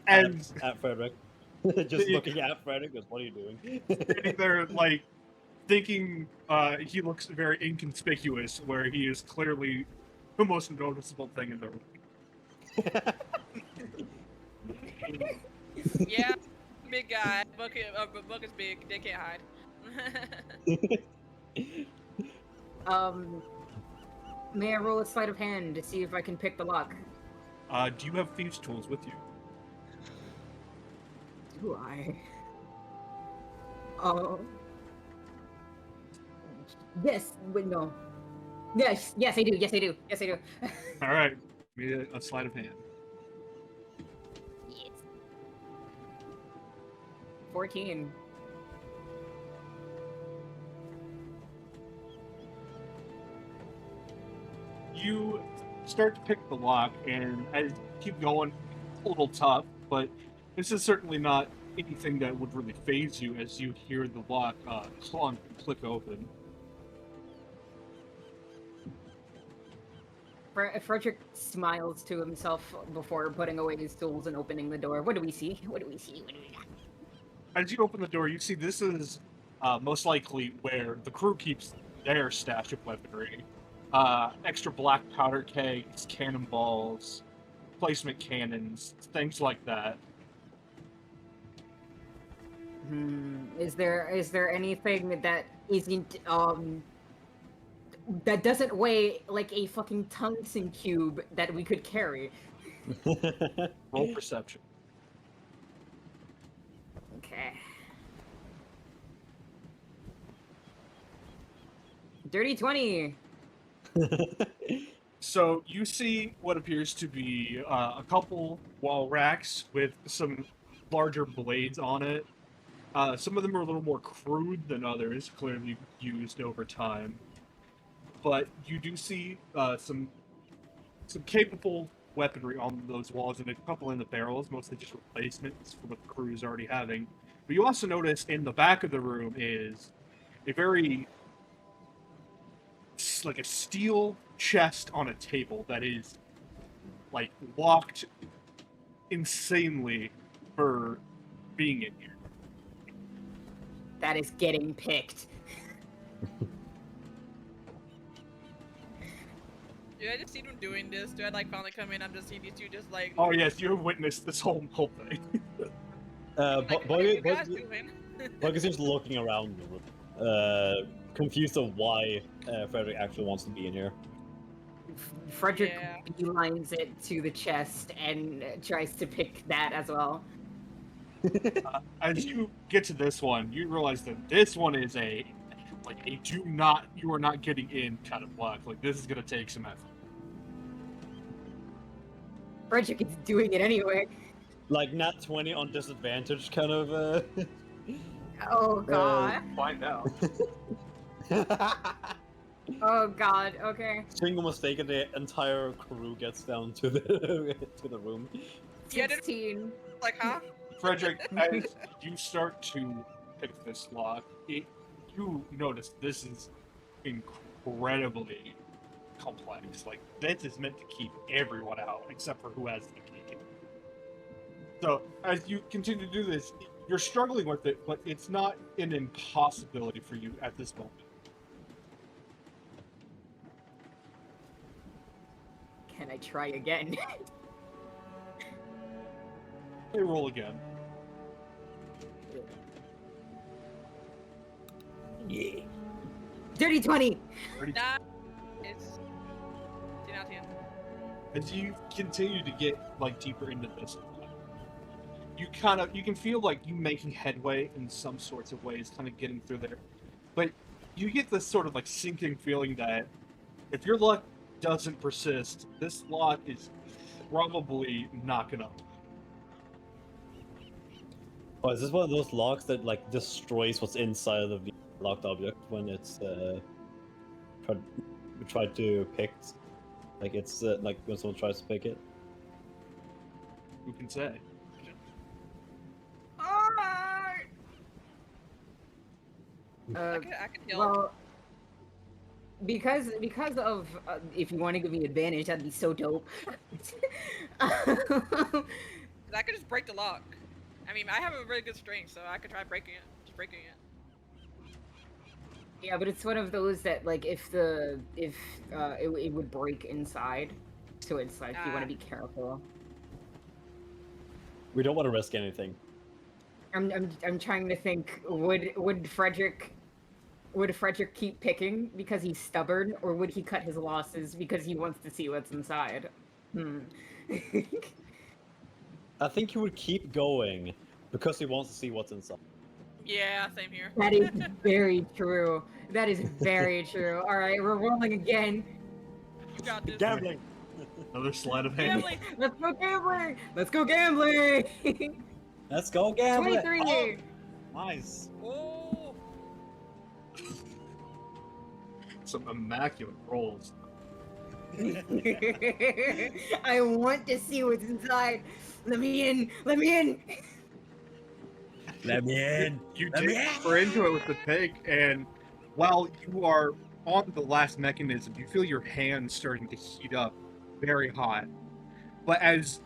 And at Frederick. Just looking at Frederick, goes, what are you doing? standing there, like, thinking he looks very inconspicuous, where he is clearly the most noticeable thing in the room. Yeah, big guy. Buck is big. They can't hide. May I roll a sleight of hand to see if I can pick the lock? Do you have thieves' tools with you? Do I? Oh. Yes, wait, no. Yes, yes, I do. Yes, I do. Yes, I do. All right, give me a sleight of hand. Yes. 14. You start to pick the lock, and as you keep going, it's a little tough, but this is certainly not anything that would really phase you as you hear the lock clunk and click open. Frederick smiles to himself before putting away his tools and opening the door. What do we see? What do we see? What do we got? As you open the door, you see this is most likely where the crew keeps their stash of weaponry. Extra black powder kegs, cannonballs, placement cannons, things like that. Is there anything that isn't that doesn't weigh like a fucking tungsten cube that we could carry? Roll perception. Okay. Dirty 20. So you see what appears to be a couple wall racks with some larger blades on it. Some of them are a little more crude than others, clearly used over time. But you do see some capable weaponry on those walls, and a couple in the barrels, mostly just replacements for what the crew is already having. But you also notice in the back of the room is a very like a steel chest on a table that is like locked insanely for being in here. That is getting picked. Do I just see them doing this? Do I like finally come in? I'm just seeing these two just like. Oh yes, you have witnessed this whole thing. Like, what are you guys doing? Bug is just looking around the room, confused of why Frederick actually wants to be in here. Frederick Yeah. beelines it to the chest and tries to pick that as well. As you get to this one, you realize that this one is a you are not getting in kind of block. Like this is gonna take some effort. Frederick is doing it anyway. Like nat 20 on disadvantage, kind of. Oh god. Find out. Oh god. Okay. Single mistake, and the entire crew gets down to the to the room. Yeah, did- 16. Like, huh? Frederick, as you start to pick this lock, you notice this is incredibly complex. Like this is meant to keep everyone out except for who has the key. So as you continue to do this, you're struggling with it, but it's not an impossibility for you at this moment. Can I try again? They roll again. Yeah. Dirty 20! Nah, it's 10 out of 10. As you continue to get like deeper into this, you can feel like you making headway in some sorts of ways, kind of getting through there. But you get this sort of like sinking feeling that if your luck doesn't persist, this lock is probably not gonna. Oh, is this one of those locks that like destroys what's inside of the locked object when it's tried to pick? Like it's like when someone tries to pick it. Who can say? I can help. Well, because of if you want to give me advantage, that'd be so dope. 'Cause I could just break the lock. I mean, I have a really good strength, so I could try breaking it. Just breaking it. Yeah, but it's one of those that like it would break inside, so it's like you want to be careful. We don't want to risk anything. I'm trying to think. Would Frederick keep picking because he's stubborn, or would he cut his losses because he wants to see what's inside? I think he would keep going because he wants to see what's inside. Yeah, same here. That is very true. That is very true. All right, we're rolling again. You got this. Gambling. Another sleight of hand. Gambling. Let's go gambling. Let's go gambling. Let's go gambling. 23. Oh, nice. Oh. Some immaculate rolls. I want to see what's inside. Let me in. Let me in. Let me in. You Let me dig in. deeper into it with the pig, and while you are on the last mechanism, you feel your hands starting to heat up, very hot. But as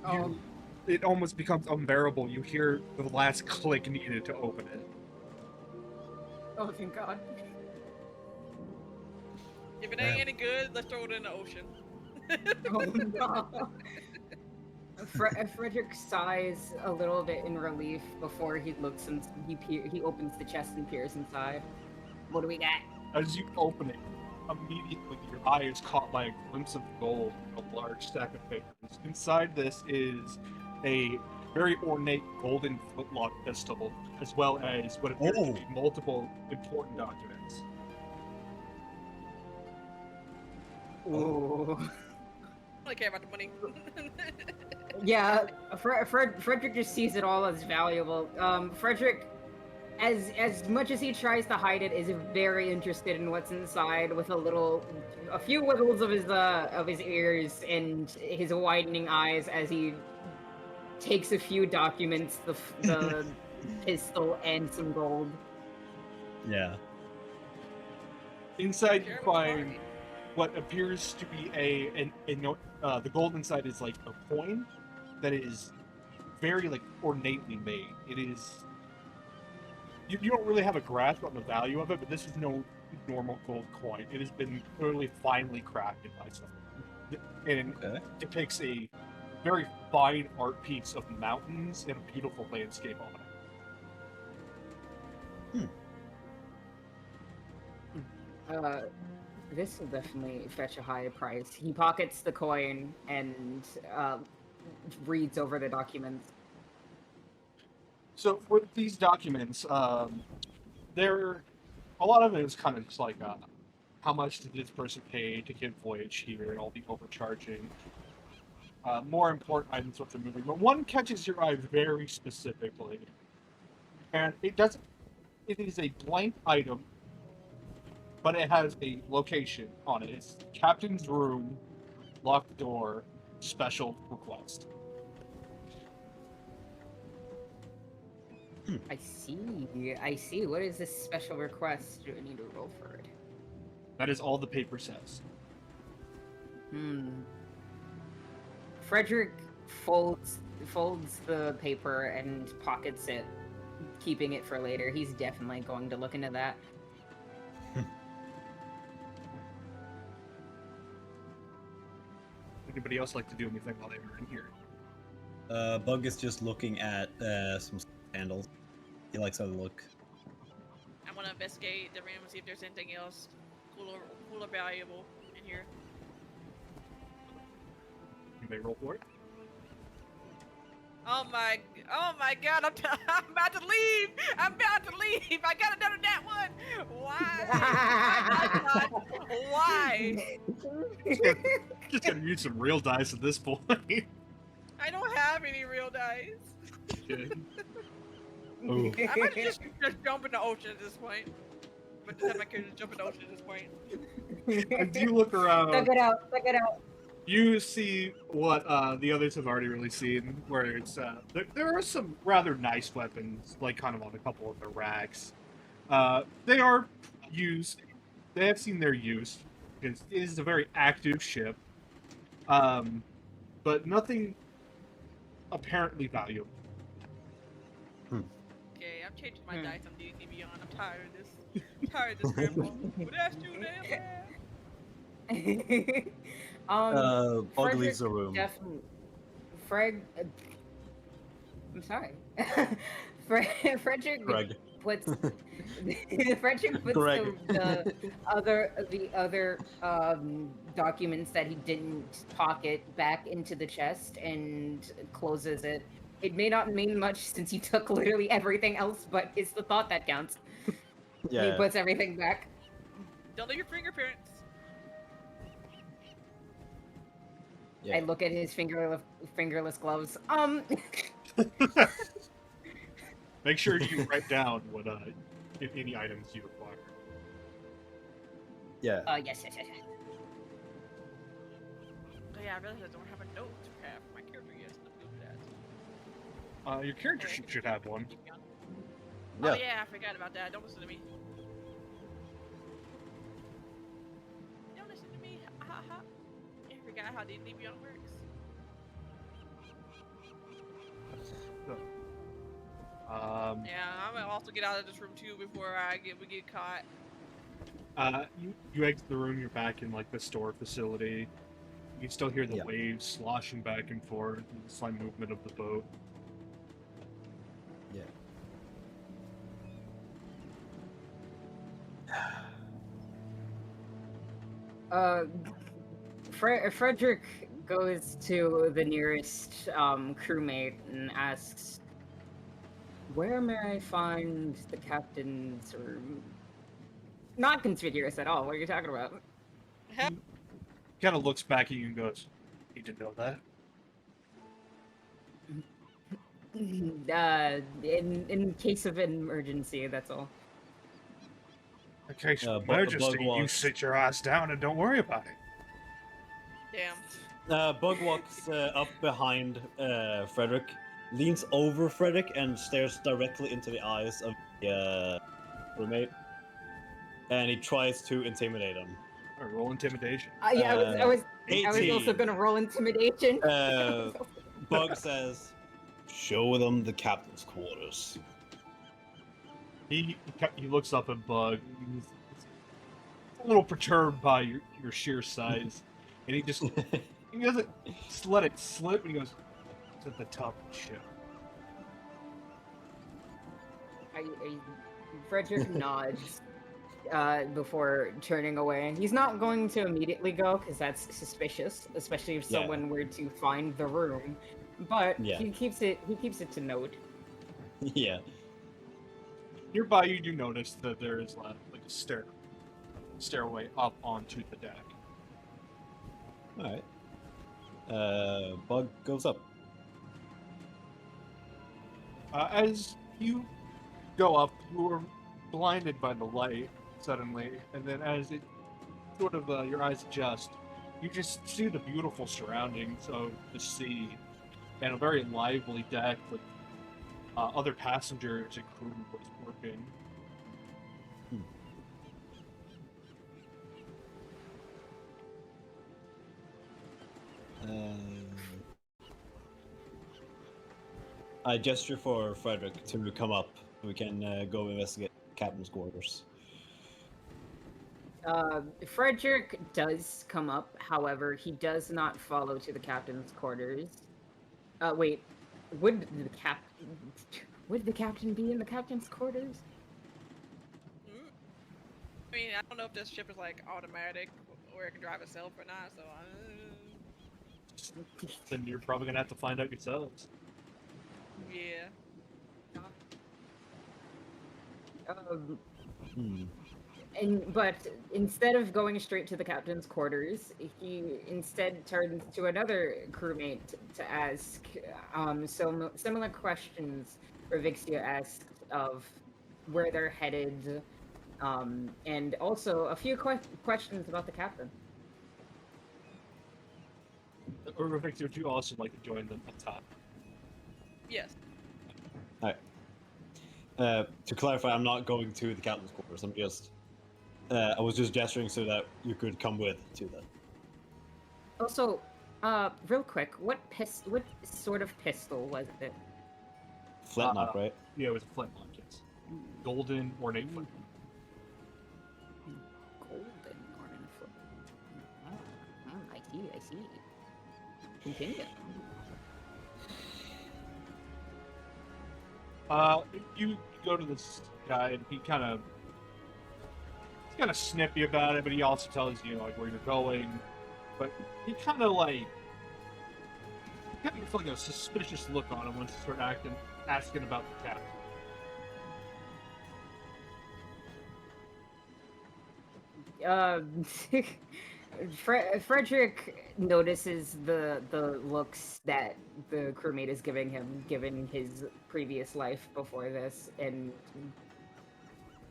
it almost becomes unbearable, you hear the last click needed to open it. Oh, thank God. If it ain't any good, let's throw it in the ocean. Oh no. Frederick sighs a little bit in relief before he looks and he opens the chest and peers inside. What do we got? As you open it, immediately your eye is caught by a glimpse of gold in a large stack of papers. Inside this is a very ornate golden flintlock pistol, as well as what appears to be multiple important documents. Ooh. I don't care about the money. Yeah, Frederick just sees it all as valuable. Frederick, as much as he tries to hide it, is very interested in what's inside. With a few wiggles of his ears and his widening eyes as he takes a few documents, the pistol and some gold. Yeah. Inside you find what appears to be the gold inside is like a coin that is very like ornately made. It is you don't really have a grasp on the value of it, but this is no normal gold coin. It has been clearly finely crafted by someone, and depicts a very fine art piece of mountains and a beautiful landscape on it. This will definitely fetch a high price. He pockets the coin and reads over the documents. So with these documents, they're a lot of it is kind of just like how much did this person pay to get voyage here and all the overcharging. More important items with the movie, but one catches your eye very specifically, and it doesn't. It is a blank item, but it has a location on it. It's captain's room, locked door, special request. I see. I see. What is this special request? Do I need to roll for it? That is all the paper says. Frederick folds the paper and pockets it, keeping it for later. He's definitely going to look into that. Anybody else like to do anything while they were in here? Bug is just looking at some candles. He likes how they look. I want to investigate the room and see if there's anything else cool or valuable in here. You may roll for it. Oh my God! I'm about to leave. I'm about to leave. I got another nat one. Why? Why? Just gonna use some real dice at this point. I don't have any real dice. Okay. Ooh. I might just jump in the ocean at this point. But just have my character jump in the ocean at this point. As you look around, Suck it out. Suck it out. you see what the others have already really seen, where it's there are some rather nice weapons, like kind of on a couple of the racks. They are used. They have seen their use. It is a very active ship, but nothing apparently valuable. Okay, I'm changing my dice on D&D Beyond. I'm tired of this. I'm tired of this grandpa. But that's you, man. Bug Frederick leaves the room. Definitely. I'm sorry. Frederick Greg. puts Frederick puts Greg. the other documents that he didn't pocket back into the chest and closes it. It may not mean much since he took literally everything else, but it's the thought that counts. He Yeah. puts everything back. Don't leave your fingerprints. Yeah. I look at his fingerless gloves. Make sure you write down what if any items you acquire. Yeah. Yes. Oh yeah, I realize I don't have a note to have my character yet. So I'm gonna do that. Your character sheet should have one. Oh Yeah. yeah, I forgot about that. Don't listen to me. Don't listen to me. Ha ha. I forgot how D&D Beyond works. Yeah, I'm gonna also get out of this room too before we get caught. You exit the room. You're back in like the store facility. You can still hear the Yeah. waves sloshing back and forth, and the slight movement of the boat. Yeah. Frederick goes to the nearest crewmate and asks, "Where may I find the captain's room?" Not conspicuous at all. What are you talking about? Kind of looks back at you and goes, "You didn't know that?" In case of an emergency, that's all. In case of Bug emergency, you walks. sit your ass down and don't worry about it. Damn. Bug walks up behind Frederick, leans over Frederick, and stares directly into the eyes of the roommate. And he tries to intimidate him. All right, roll intimidation. Yeah, I was 18. also gonna roll intimidation. Bug says, "Show them the captain's quarters." He looks up at Bug. He's a little perturbed by your sheer size, and he doesn't just let it slip. And he goes, "It's at the top of the ship." Frederick nods before turning away. He's not going to immediately go because that's suspicious, especially if Yeah. someone were to find the room. But Yeah. he keeps it to note. Yeah. Nearby, you do notice that there is like a stairway up onto the deck. All right. Bug goes up. As you go up, you are blinded by the light suddenly, and then as it sort of your eyes adjust, you just see the beautiful surroundings of the sea and a very lively deck with other passengers and crew working. I gesture for Frederick to come up. We can go investigate captain's quarters. Frederick does come up, however, he does not follow to the captain's quarters. Wait, would the captain be in the captain's quarters? I mean, I don't know if this ship is like automatic or it can drive itself or not. So. Then you're probably gonna have to find out yourselves. Yeah. But instead of going straight to the captain's quarters, he instead turns to another crewmate to ask similar questions Revixia asked of where they're headed, and also a few questions about the captain. Or Victor, would you also like to join them up top? Yes. To clarify, I'm not going to the captain's quarters. I'm just. I was just gesturing so that you could come with to that. Also, real quick, what sort of pistol was it? Flintlock, right? Yeah, it was a flintlock, yes. Golden ornate flintlock. Golden ornate flintlock. I see. Continue. You go to this guy, and he's kind of snippy about it, but he also tells you, like, where you're going. But he kind of gets like a suspicious look on him once you start asking about the captain. Frederick notices the looks that the crewmate is giving him, given his previous life before this, and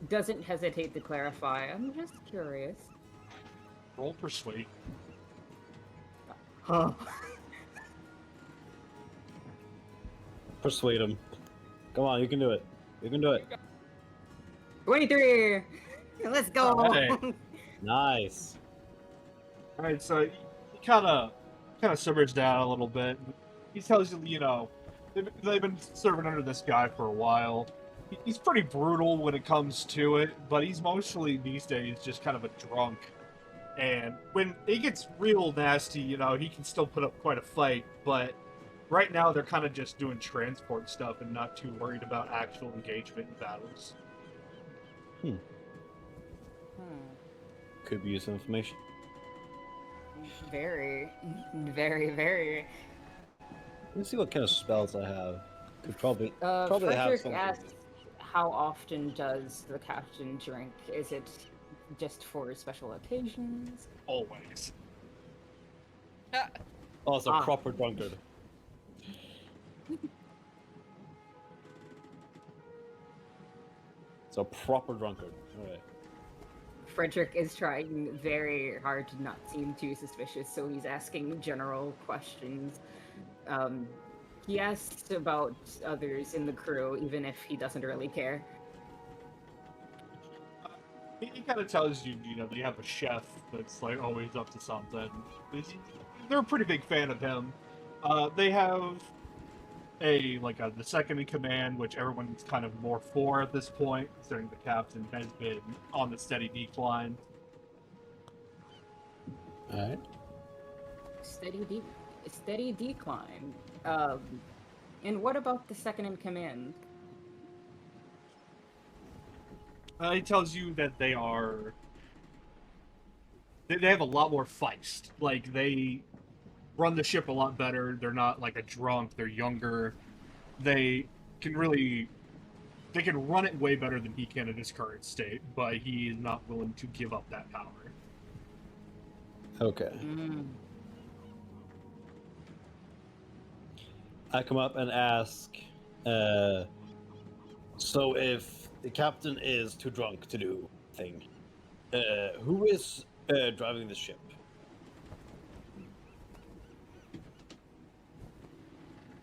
doesn't hesitate to clarify. I'm just curious. Roll persuade. Huh. Persuade him. Come on, you can do it. You can do it. 23. Let's go. Alright. Nice. All right, so he kind of simmers down a little bit. He tells you, they've been serving under this guy for a while. He's pretty brutal when it comes to it, but he's mostly these days just kind of a drunk. And when it gets real nasty, he can still put up quite a fight, but right now they're kind of just doing transport stuff and not too worried about actual engagement in battles. Could be useful information. Very, very, very. Let's see what kind of spells I have. Could probably have Frederick something. asks, how often does the captain drink? Is it just for special occasions? Always. Oh, it's a proper drunkard. It's a proper drunkard. Alright. Frederick is trying very hard to not seem too suspicious, so he's asking general questions. He asks about others in the crew, even if he doesn't really care. He kind of tells you, they have a chef that's like always up to something. They're a pretty big fan of him. They have the second in command, which everyone's kind of more for at this point, considering the captain has been on the steady decline. All right. Steady decline. And what about the second in command? He tells you that they have a lot more feist. Like, they run the ship a lot better. They're not like a drunk. They're younger. They can really They can run it way better than he can in his current state, but he is not willing to give up that power. Okay. Mm. I come up and ask, so if the captain is too drunk to do thing, who is driving the ship?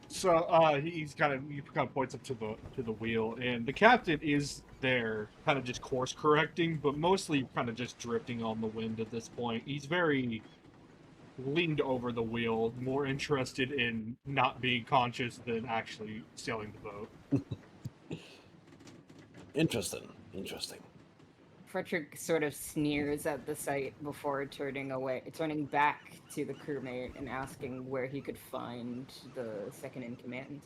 So he kind of points up to the wheel, and the captain is there, kind of just course correcting, but mostly kind of just drifting on the wind at this point. He's very leaned over the wheel, more interested in not being conscious than actually sailing the boat. Interesting. Frederick sort of sneers at the sight before turning back to the crewmate and asking where he could find the second in command.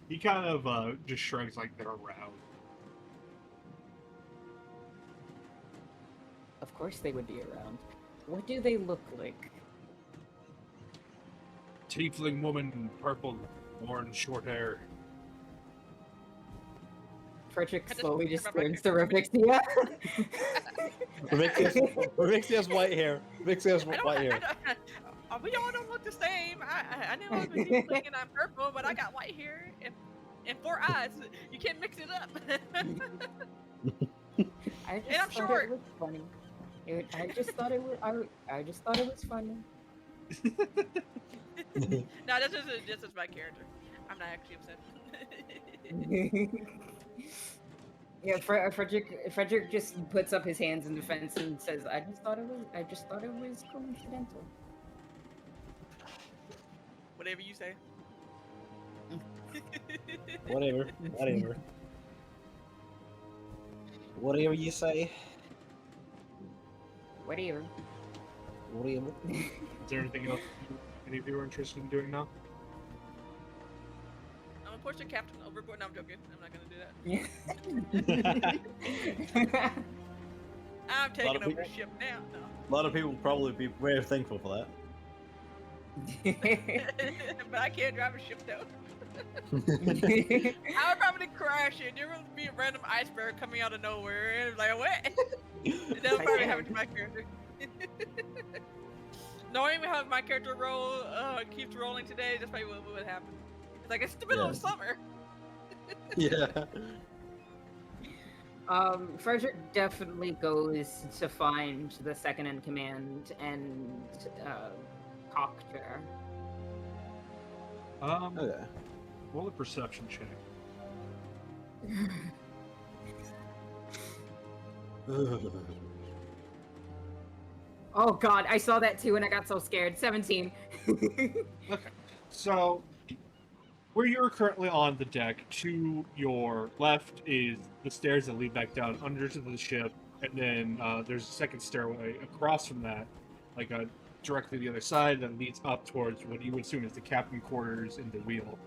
He kind of just shrugs like they're around. Of course they would be around. What do they look like? Tiefling woman, purple, orange, short hair. Frederick I just slowly remember just my turns to Revixia. Revixia's white hair. Revixia's white hair. We all don't look the same. I know I'm a tiefling and I'm purple, but I got white hair and 4 eyes. You can't mix it up. I just And I'm thought short. it was funny. I just thought it was funny. No, this is my character. I'm not actually upset. Yeah, Frederick just puts up his hands in defense and says, I just thought it was coincidental." Whatever you say. Whatever. Whatever you say. Whatever. Is there anything else any of you are interested in doing now? I'm gonna push the captain overboard. No, I'm joking. I'm not gonna do that. I'm taking of over people- the ship now. No. A lot of people will probably be very thankful for that. But I can't drive a ship though. I would probably crash it. There would be a random iceberg coming out of nowhere, and it's like, what? And that would probably happen to my character. Knowing how my character keeps rolling today, that's probably what would happen. It's like it's the middle of Yes. summer. Yeah. Frederick definitely goes to find the second in command and Cockchair. Okay. Roll a perception check. Oh god, I saw that too and I got so scared. 17. Okay. So, where you're currently on the deck, to your left is the stairs that lead back down under to the ship, and then there's a second stairway across from that, like directly the other side, that leads up towards what you would assume is the captain quarters in the wheel.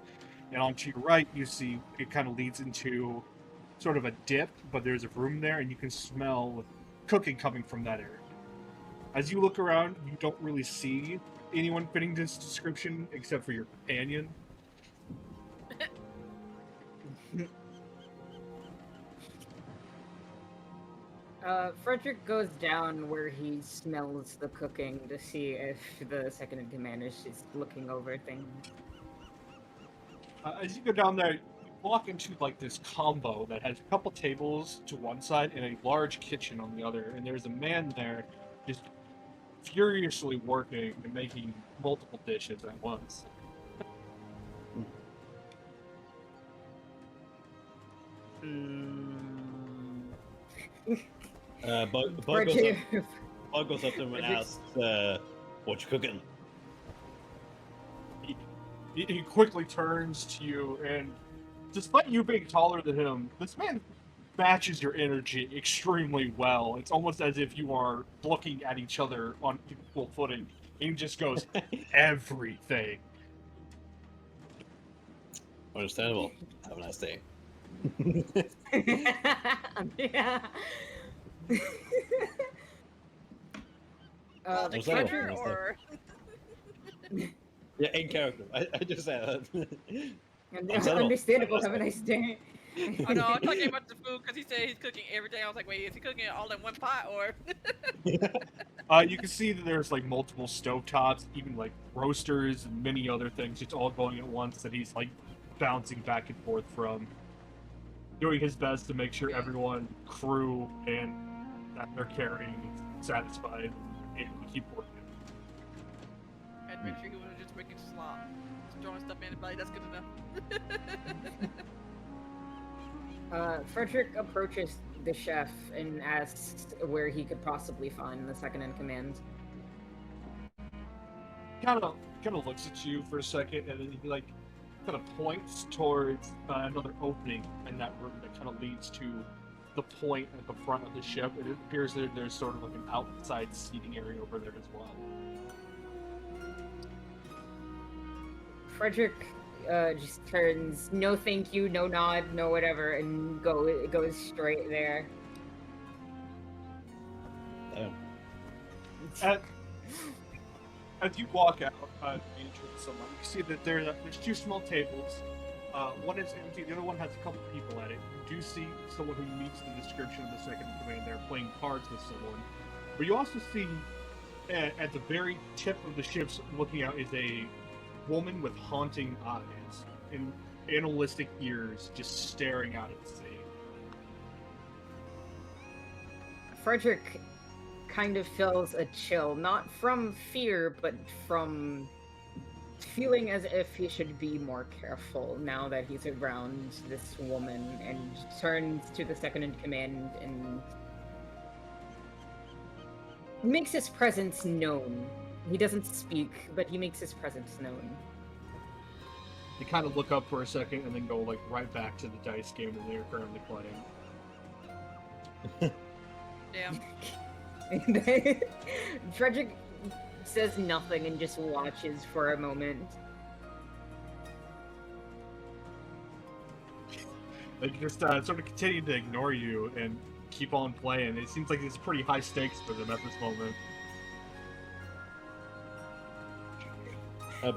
And on to your right, you see it kind of leads into sort of a dip, but there's a room there, and you can smell cooking coming from that area. As you look around, you don't really see anyone fitting this description except for your companion. Frederick goes down where he smells the cooking to see if the second in command is just looking over things. As you go down there, you walk into like this combo that has a couple tables to one side and a large kitchen on the other, and there's a man there just furiously working and making multiple dishes at once. Bug Frederick, goes up to him and asks, "What you cooking?" He quickly turns to you, and despite you being taller than him, this man matches your energy extremely well. It's almost as if you are looking at each other on equal footing. And he just goes, everything. Understandable. Have a nice day. yeah. The Understandable. catcher or Yeah, in character. I just said that. And Unsettled. understandable. Have a nice day. Oh no, I'm talking about the food because he said he's cooking everything. I was like, wait, is he cooking it all in one pot or? You can see that there's like multiple stovetops, even like roasters and many other things, just all going at once that he's like bouncing back and forth from, doing his best to make sure everyone, crew, and that they're carrying is satisfied and able to keep working. And make sure he wasn't just making slop, just throwing stuff in. But that's good enough. Frederick approaches the chef and asks where he could possibly find the second in command. Kind of looks at you for a second, and then he like kind of points towards another opening in that room that kind of leads to the point at the front of the ship. It appears that there's sort of like an outside seating area over there as well. Frederick just turns, no thank you, no nod, no whatever, and goes straight there. Damn. As you walk out the entrance, you see that there's two small tables. One is empty, the other one has a couple people at it. You do see someone who meets the description of the second in command there, playing cards with someone. But you also see at the very tip of the ship, looking out, is a woman with haunting eyes and animalistic ears, just staring out at sea. Frederick kind of feels a chill, not from fear, but from feeling as if he should be more careful now that he's around this woman, and turns to the second in command and makes his presence known. He doesn't speak, but he makes his presence known. They kind of look up for a second and then go like right back to the dice game that they're currently playing. Damn. Frederick says nothing and just watches for a moment. They just sort of continue to ignore you and keep on playing. It seems like it's pretty high stakes for them at this moment.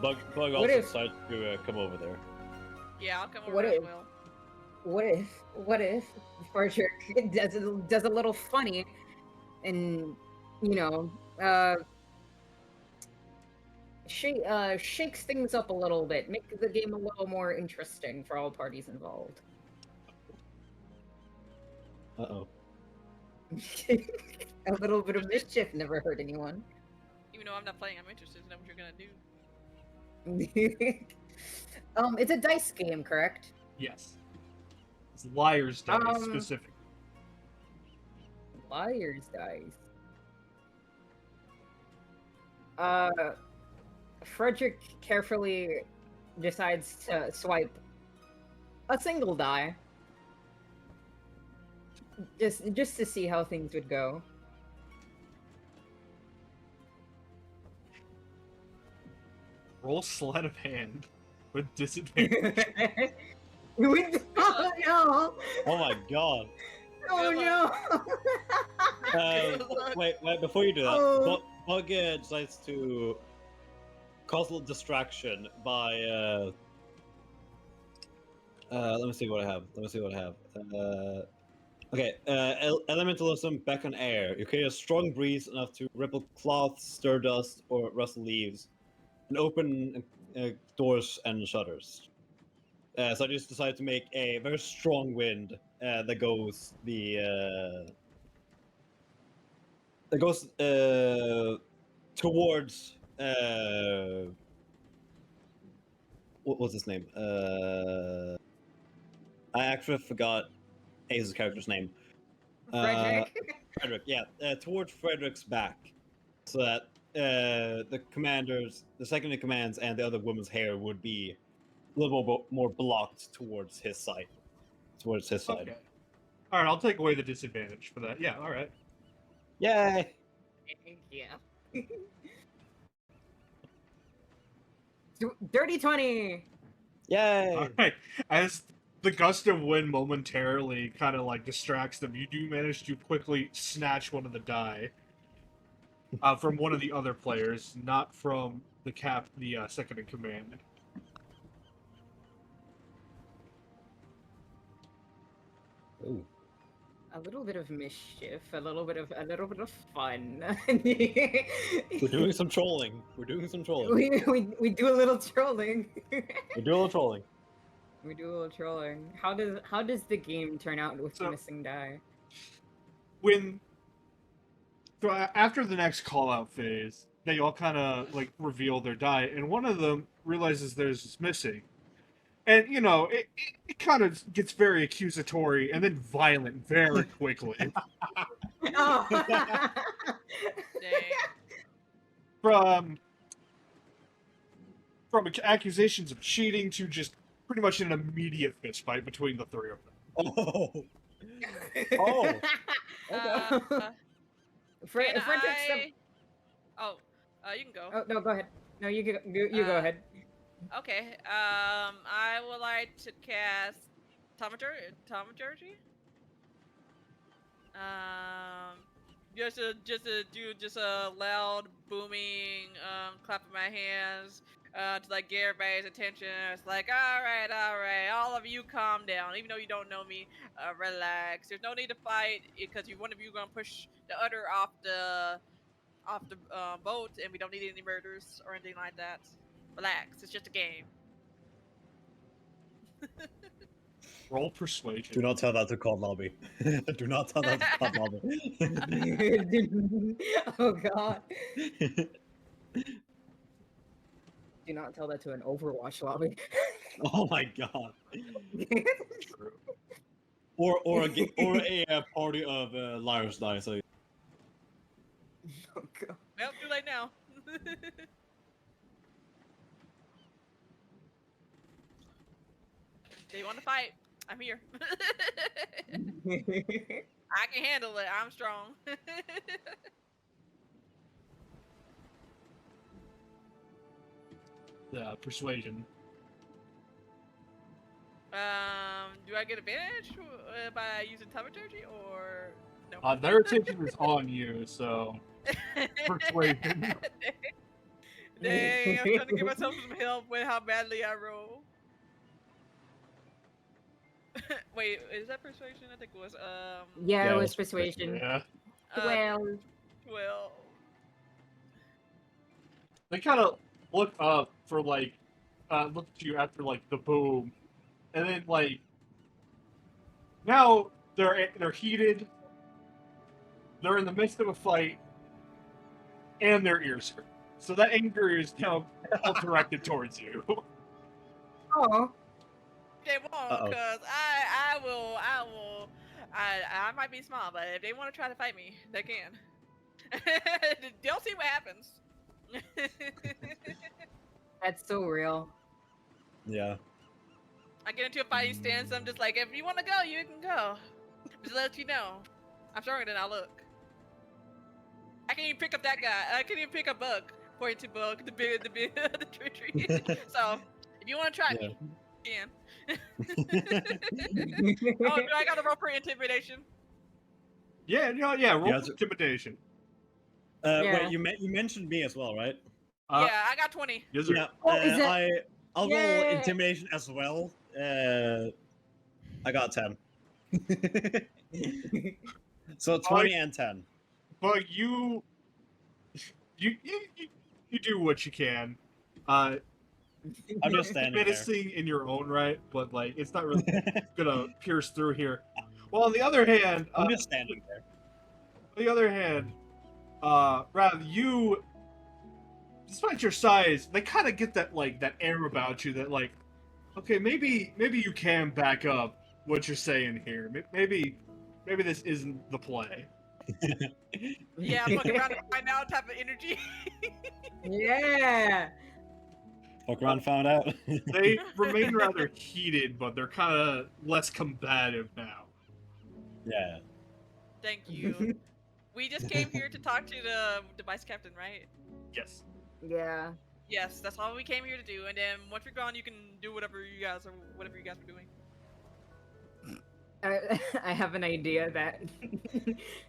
Bug What also if- decided to come over there. Yeah, I'll come over What as if- well. What if Frederick does a little funny and, shakes things up a little bit, make the game a little more interesting for all parties involved. Uh-oh. A little bit of mischief never hurt anyone. Even though I'm not playing, I'm interested to know what you're gonna do. It's a dice game, correct? Yes. It's liar's dice, Um, specific. Liar's dice. Frederick carefully decides to swipe a single die. Just to see how things would go. Roll sleight of hand with disadvantage. Oh no! Oh my god. Oh Good no! Wait, before you do that, Oh. Bug decides to cause a little distraction by, let me see what I have. Okay, elementalism, back on air. You create a strong breeze enough to ripple cloth, stir dust, or rustle leaves, and open doors and shutters. So I just decided to make a very strong wind that goes towards what was his name? I actually forgot Ace's character's name. Frederick. Frederick, yeah, towards Frederick's back, so that the commanders, the second in commands, and the other woman's hair would be a little more blocked towards his side. Okay. Alright, I'll take away the disadvantage for that. Yeah, alright. Yay! Yeah. Dirty 20! Yay! Alright. As the gust of wind momentarily kind of like distracts them, you do manage to quickly snatch one of the die from one of the other players, not from the second in command. Ooh. A little bit of mischief, a little bit of fun. We're doing some trolling. We're doing some trolling. we do a little trolling. We're doing a little trolling. We do a little trolling. How does the game turn out with So- missing die? After the next call out phase, they all kind of like reveal their die, and one of them realizes there's missing, and you know it kind of gets very accusatory and then violent very quickly. Oh. Dang. from accusations of cheating to just pretty much an immediate fist fight between the three of them. Oh. Oh. Can Frederick, I... Oh, you can go. oh no, go ahead. No, you go ahead. Okay. I would like to cast Thaumaturgy. Just to do a loud booming clap of my hands to like get everybody's attention. It's like, all right, all of you calm down. Even though you don't know me, relax. There's no need to fight because one of you gonna push the other off the boat, and we don't need any murders or anything like that. Relax. It's just a game. Roll persuasion. Do not tell that to Cod Lobby. Do not tell that to Cod Lobby. Oh god. Do not tell that to an Overwatch lobby. Oh my god. True. Or a party of liars die. So Oh god. Well, too late now. They want to fight. I'm here. I can handle it. I'm strong. Yeah, persuasion. Do I get advantage by using thaumaturgy or no? Their attention is on you, so persuasion. Dang, I'm trying to give myself some help with how badly I roll. Wait, is that persuasion? I think it was Yeah, Yeah, it it was was persuasion. Yeah. Well, 12. They kind of look up for like, look at you after like the boom, and then like, now they're heated. They're in the midst of a fight, and their ears hurt. So that anger is now all directed towards you. oh, They won't, Uh-oh. cause I might be small, but if they want to try to fight me, they can. They'll see what happens. that's so real. yeah. I get into a fighting stance. I'm just like, if you want to go, you can go. Just let you know, I'm stronger than I look. I can even pick up that guy. I can even pick up Bug. Pointing to Bug, the tree. So if you want to try me, you can. Oh, do I got to roll for intimidation? Yeah, roll Yeah, for intimidation. Yeah. Wait, you mentioned me as well, right? Yeah, I got 20. Yes, sir. Yeah. Oh, is that- I'll Yeah. roll intimidation as well. I got 10. So 20 and 10. But you do what you can. I'm just standing there. Menacing in your own right, but like it's not really gonna pierce through here. Well, on the other hand, I'm just standing there. rather you, despite your size, they kind of get that like that air about you that like, okay, maybe you can back up what you're saying here. Maybe this isn't the play. Yeah, I'm looking around right now type of energy. Yeah. Fuck around, found out. They remain rather heated, but they're kind of less combative now. Yeah. Thank you. We just came here to talk to the vice captain, right? Yes. Yeah. Yes, that's all we came here to do. And then once you're gone, you can do whatever you guys are doing. I have an idea that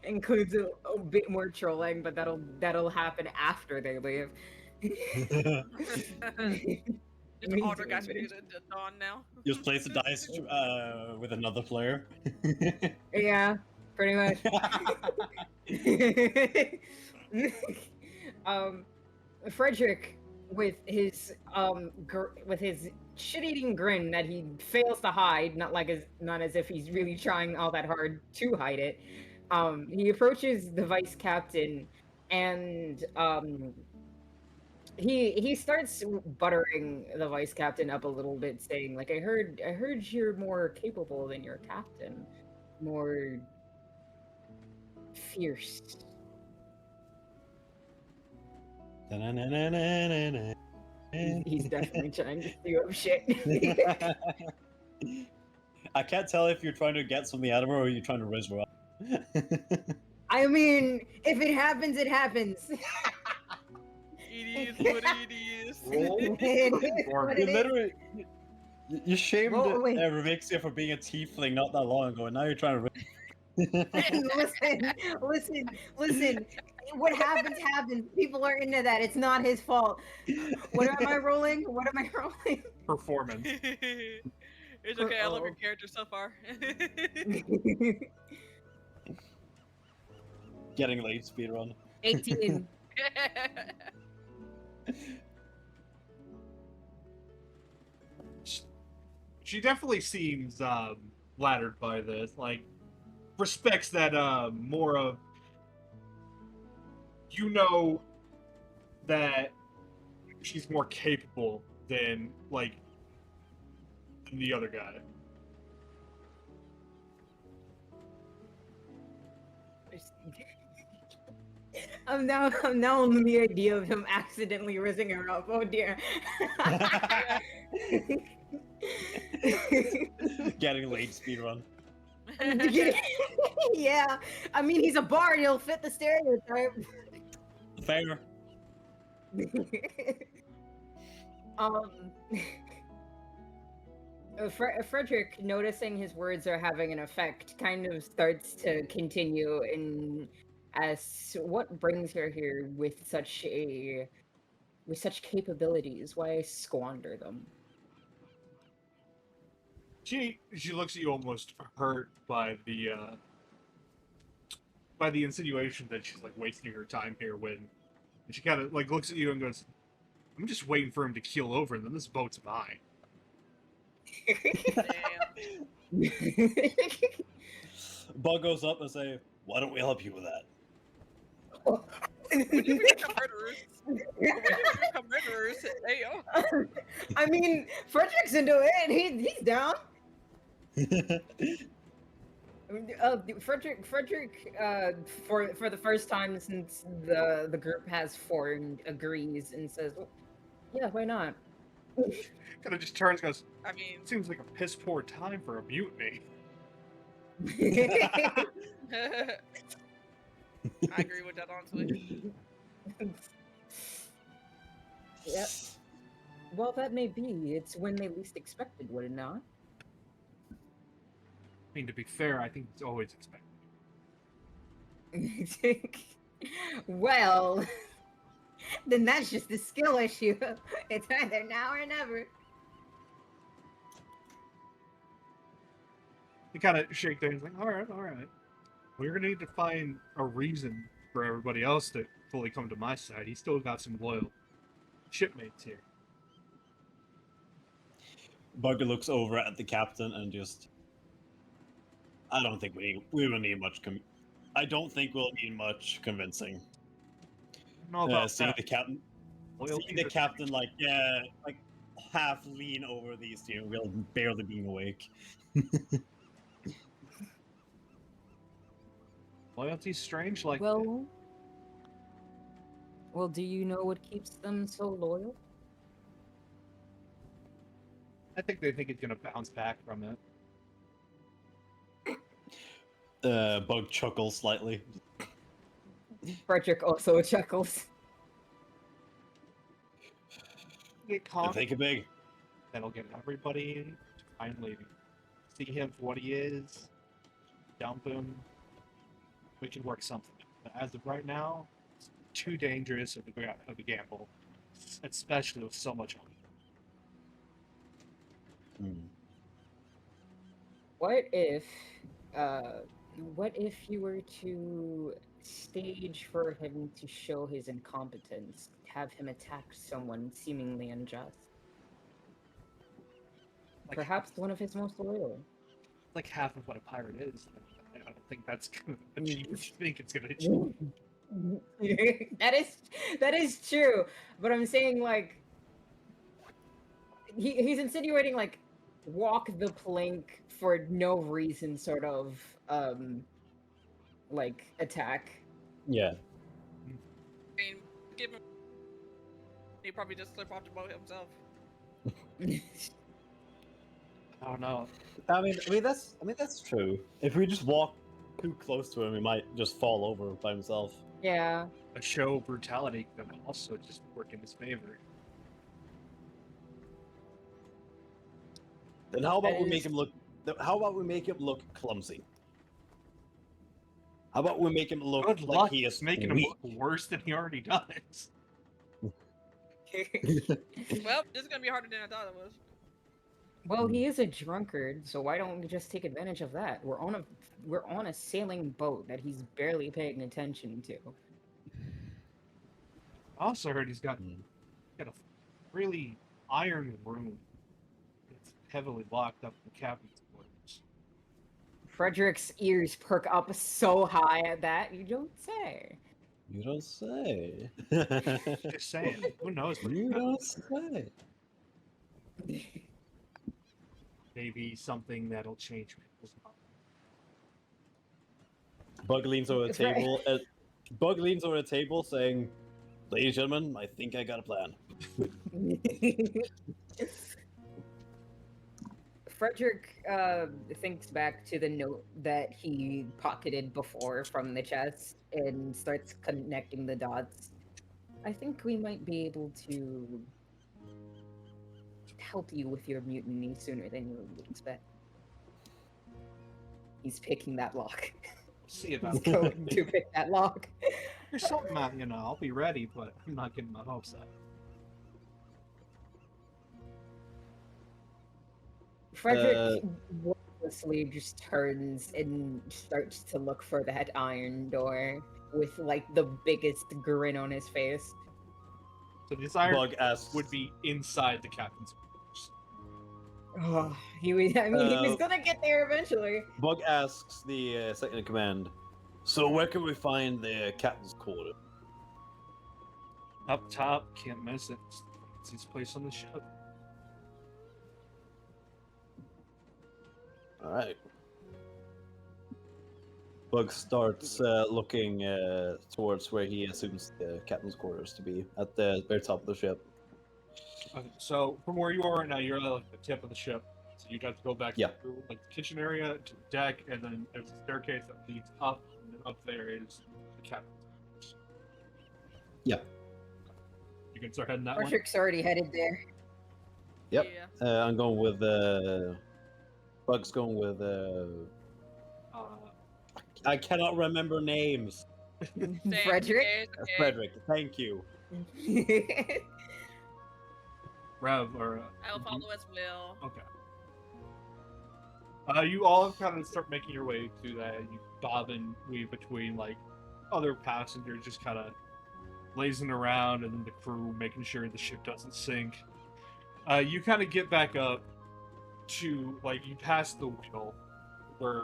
includes a bit more trolling, but that'll happen after they leave. Just Me auto too, got bitch. on now. Just place the dice with another player. Yeah, pretty much. um, Frederick, with his shit-eating grin that he fails to hide, not as if he's really trying all that hard to hide it. He approaches the vice captain, and he starts buttering the vice captain up a little bit, saying like, I heard you're more capable than your captain, more fierce. He's definitely trying to stew up shit. I can't tell if you're trying to get something out of her or you're trying to raise her up. I mean, if it happens, it happens. It is what it is. Roll. It is what You it is. literally, you shamed Well, wait. Revixia for being a tiefling not that long ago, and now you're trying to. Listen. What happens happens. People are into that. It's not his fault. What am I rolling? Performance. It's okay. I love your Uh-oh. character so far. Getting late speedrun. 18. She definitely seems flattered by this. Like, respects that more of, you know, that she's more capable than the other guy. I'm now on the idea of him accidentally raising her up. Oh dear. Getting late speedrun. Yeah, I mean he's a bard. He'll fit the stereotype. Fair. Frederick, noticing his words are having an effect, kind of starts to continue in as what brings her here with such capabilities. Why squander them? She looks at you almost hurt by the insinuation that she's like wasting her time here when, and she kind of like looks at you and goes, "I'm just waiting for him to keel over, and then this boat's mine." Damn. Bug goes up and say, "Why don't we help you with that?" Would you become murderers? Would you become murderers? Hey, yo. I mean, Frederick's into it. He's down. Frederick, for the first time since the group has formed, agrees and says, well, "Yeah, why not?" Kind of just turns, and goes, I mean, "Seems like a piss poor time for a mutiny." I agree with that, honestly. Yep. Well, that may be. It's when they least expected, would it not? I mean, to be fair, I think it's always expected. Well, then that's just a skill issue. It's either now or never. They kind of shake their heads like, all right. We're going to need to find a reason for everybody else to fully come to my side. He's still got some loyal shipmates here. Bugger looks over at the captain and just, I don't think we will need much. I don't think we'll need much convincing. No, about Seeing that. the captain, Loyalty seeing the to- captain like half lean over these two, while barely being awake. Loyalty's strange like Well, do you know what keeps them so loyal? I think they think it's going to bounce back from it. Bug chuckles slightly. Frederick also chuckles. Get caught. Think big. That'll get everybody to finally see him for what he is, dump him. We can work something. But as of right now, it's too dangerous of a gamble. especially with so much. Hmm. Uh, what if you were to stage for him to show his incompetence, have him attack someone seemingly unjust, Like, perhaps one of his most loyal? like half of what a pirate is. I don't think that's gonna achieve what you think it's gonna achieve. that is true, but I'm saying like he's insinuating like walk the plank for no reason, sort of like attack. Yeah. I mean, give him. He probably just slip off the boat himself. I don't know. I mean that's true. If we just walk too close to him, he might just fall over by himself. Yeah. A show of brutality could also just work in his favor. Then how about That we make is- him look? How about we make him look clumsy? How about we make him look Good like luck he is making him weak? look worse than he already does. Well, this is gonna be harder than I thought it was. Well, he is a drunkard, so why don't we just take advantage of that? We're on a sailing boat that he's barely paying attention to. I also heard he's got a really iron room. It's heavily locked up in the captain's quarters. Frederick's ears perk up so high at that, you don't say. You don't say. Just saying, who knows what You don't say. maybe something that'll change people's minds. Bug leans over the It's right. table. Bug leans over the table, saying, "Ladies and gentlemen, I think I got a plan." Frederick thinks back to the note that he pocketed before from the chest and starts connecting the dots. I think we might be able to help you with your mutiny sooner than you would expect. He's picking that lock. See about He's that. going to pick that lock. There's something that, I'll be ready, but I'm not getting my hopes up. Frederick wordlessly just turns and starts to look for that iron door with like the biggest grin on his face. So this iron Bug asks, would be inside the captain's quarters. Oh, he was gonna get there eventually. Bug asks the second in command, "So where can we find the captain's quarter?" Up top, can't miss it. It's his place on the ship. All right. Bug starts looking towards where he assumes the captain's quarters to be, at the very top of the ship. Okay, so from where you are right now, you're at like the tip of the ship. So you got to go back Yeah. through like the kitchen area to the deck, and then there's a staircase that leads up, and then up there is the captain's quarters. Yeah. You can start heading that way. Frederick's already headed there. Yep. Yeah. I'm going with Bug's going with I cannot remember names. Same, Frederick? okay. Frederick, thank you. Rev or I'll follow as well. okay. You all kind of start making your way through that. You bob and weave between like other passengers, just kind of lazing around, and then the crew making sure the ship doesn't sink. You kind of get back up to like you pass the wheel where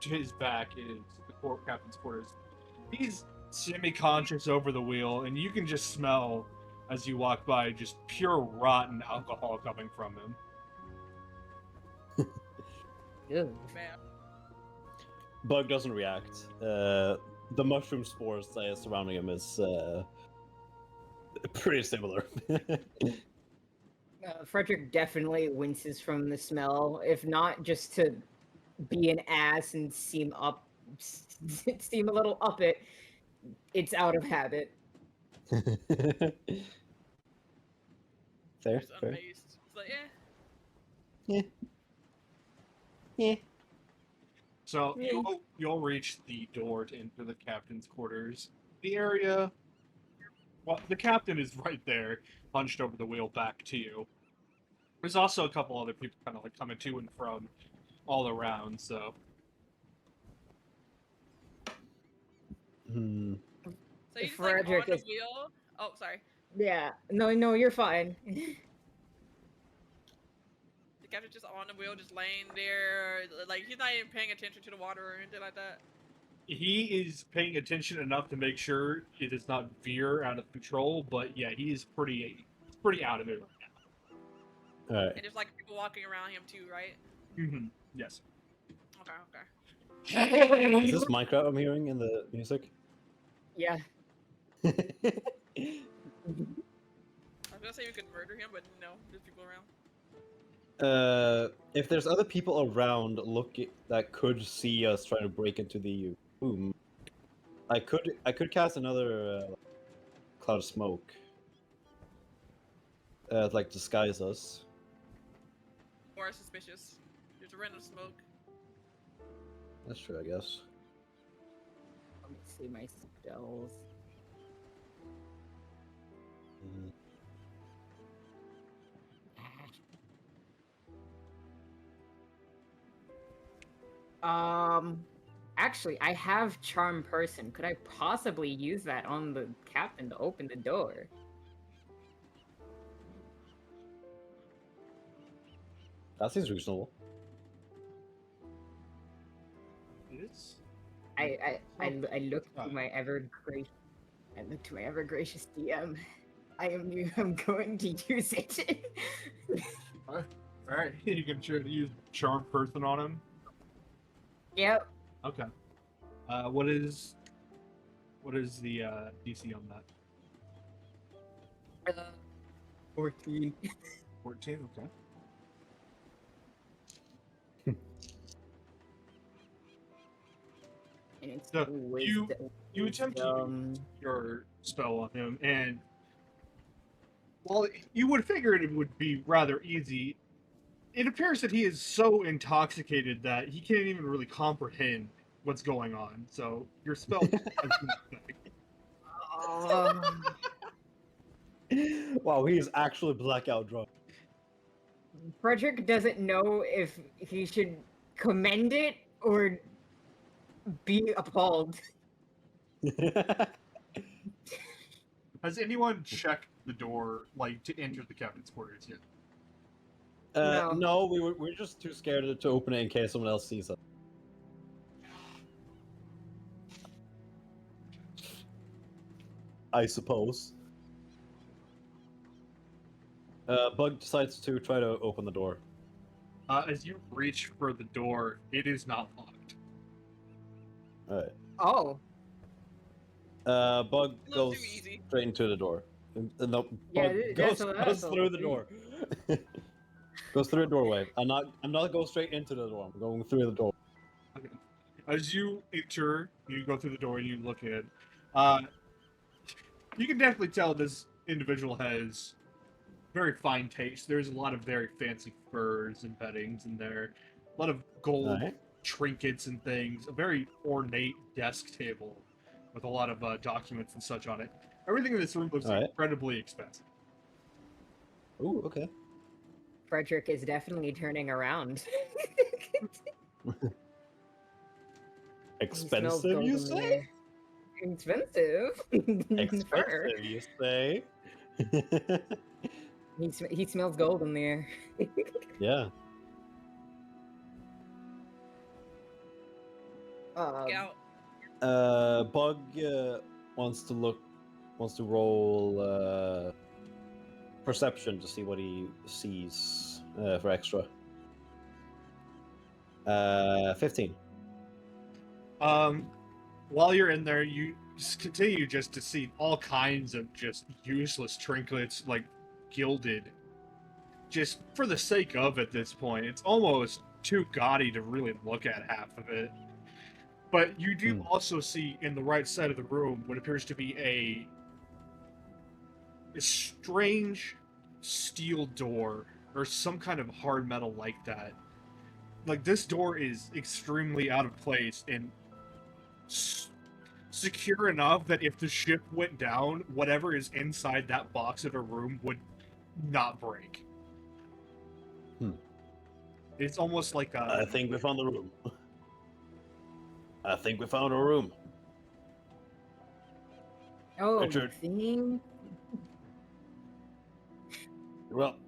to his back is the captain's quarters. He's semi-conscious over the wheel, and you can just smell as you walk by just pure rotten alcohol coming from him. Ew. Man. Bug doesn't react. The mushroom spores surrounding him is pretty similar. Frederick definitely winces from the smell, if not just to be an ass and seem a little up it. It's out of habit. Fair, Just fair. unfazed. It's like, yeah. So you'll reach the door to enter the captain's quarters. The area Well, the captain is right there, hunched over the wheel back to you. There's also a couple other people kind of like coming to and from all around, so. Hmm. So he's like on Frederick the is- wheel. Oh, sorry. Yeah. No, you're fine. The captain's just on the wheel, just laying there. Like he's not even paying attention to the water or anything like that. He is paying attention enough to make sure it does not veer out of control, but yeah, he is pretty out of it right All right. And there's like people walking around him too, right? now. Mm-hmm. Yes. Okay. Is this Minecraft I'm hearing in the music? Yeah. I was gonna say we could murder him, but no, there's people around. If there's other people around that could see us trying to break into the room, I could cast another cloud of smoke. Like disguise us. Or suspicious. There's a random smoke. That's true, I guess. Let me see my spells. Mm. Actually, I have Charm Person. Could I possibly use that on the captain to open the door? That seems reasonable. It is. I look Oh. to my ever gracious DM. I'm going to use it. All right, you can try to use charm person on him. Yep. Okay. What is the DC on that? 14. 14. Okay. And it's So, wisdom. you attempt to use your spell on him, and while you would figure it would be rather easy, it appears that he is so intoxicated that he can't even really comprehend what's going on. So your spell. Wow, he is actually blackout drunk. Frederick doesn't know if he should commend it or be appalled. Has anyone checked the door, like to enter the captain's quarters yet? No. No, we're just too scared to open it in case someone else sees us. I suppose. Bug decides to try to open the door. As you reach for the door, it is not locked. Alright. Oh. Bug A little goes too easy. straight into the door. No, Yeah, Bug that's goes a through little the deep. door. Goes through the doorway. I'm not going straight into the door. I'm going through the door. Okay. As you enter, you go through the door and you look in. You can definitely tell this individual has very fine taste. There's a lot of very fancy furs and beddings in there. A lot of gold Alright. trinkets and things. A very ornate desk table with a lot of documents and such on it. Everything in this room looks Alright. incredibly expensive. Ooh, okay. Frederick is definitely turning around. He smells Expensive, you golden say? there. Expensive. Fur. Expensive, you say? He smells gold in the air. Yeah. Scout. Bug wants to roll perception to see what he sees for extra. 15. While you're in there, you just continue just to see all kinds of just useless trinkets, like gilded, just for the sake of at this point. It's almost too gaudy to really look at half of it. But you do also see in the right side of the room what appears to be a strange steel door or some kind of hard metal like that. Like this door is extremely out of place and secure enough that if the ship went down, whatever is inside that box of a room would not break. It's almost like a. I think we found the room. I think we found a room. Oh, Richard. thing. You're up.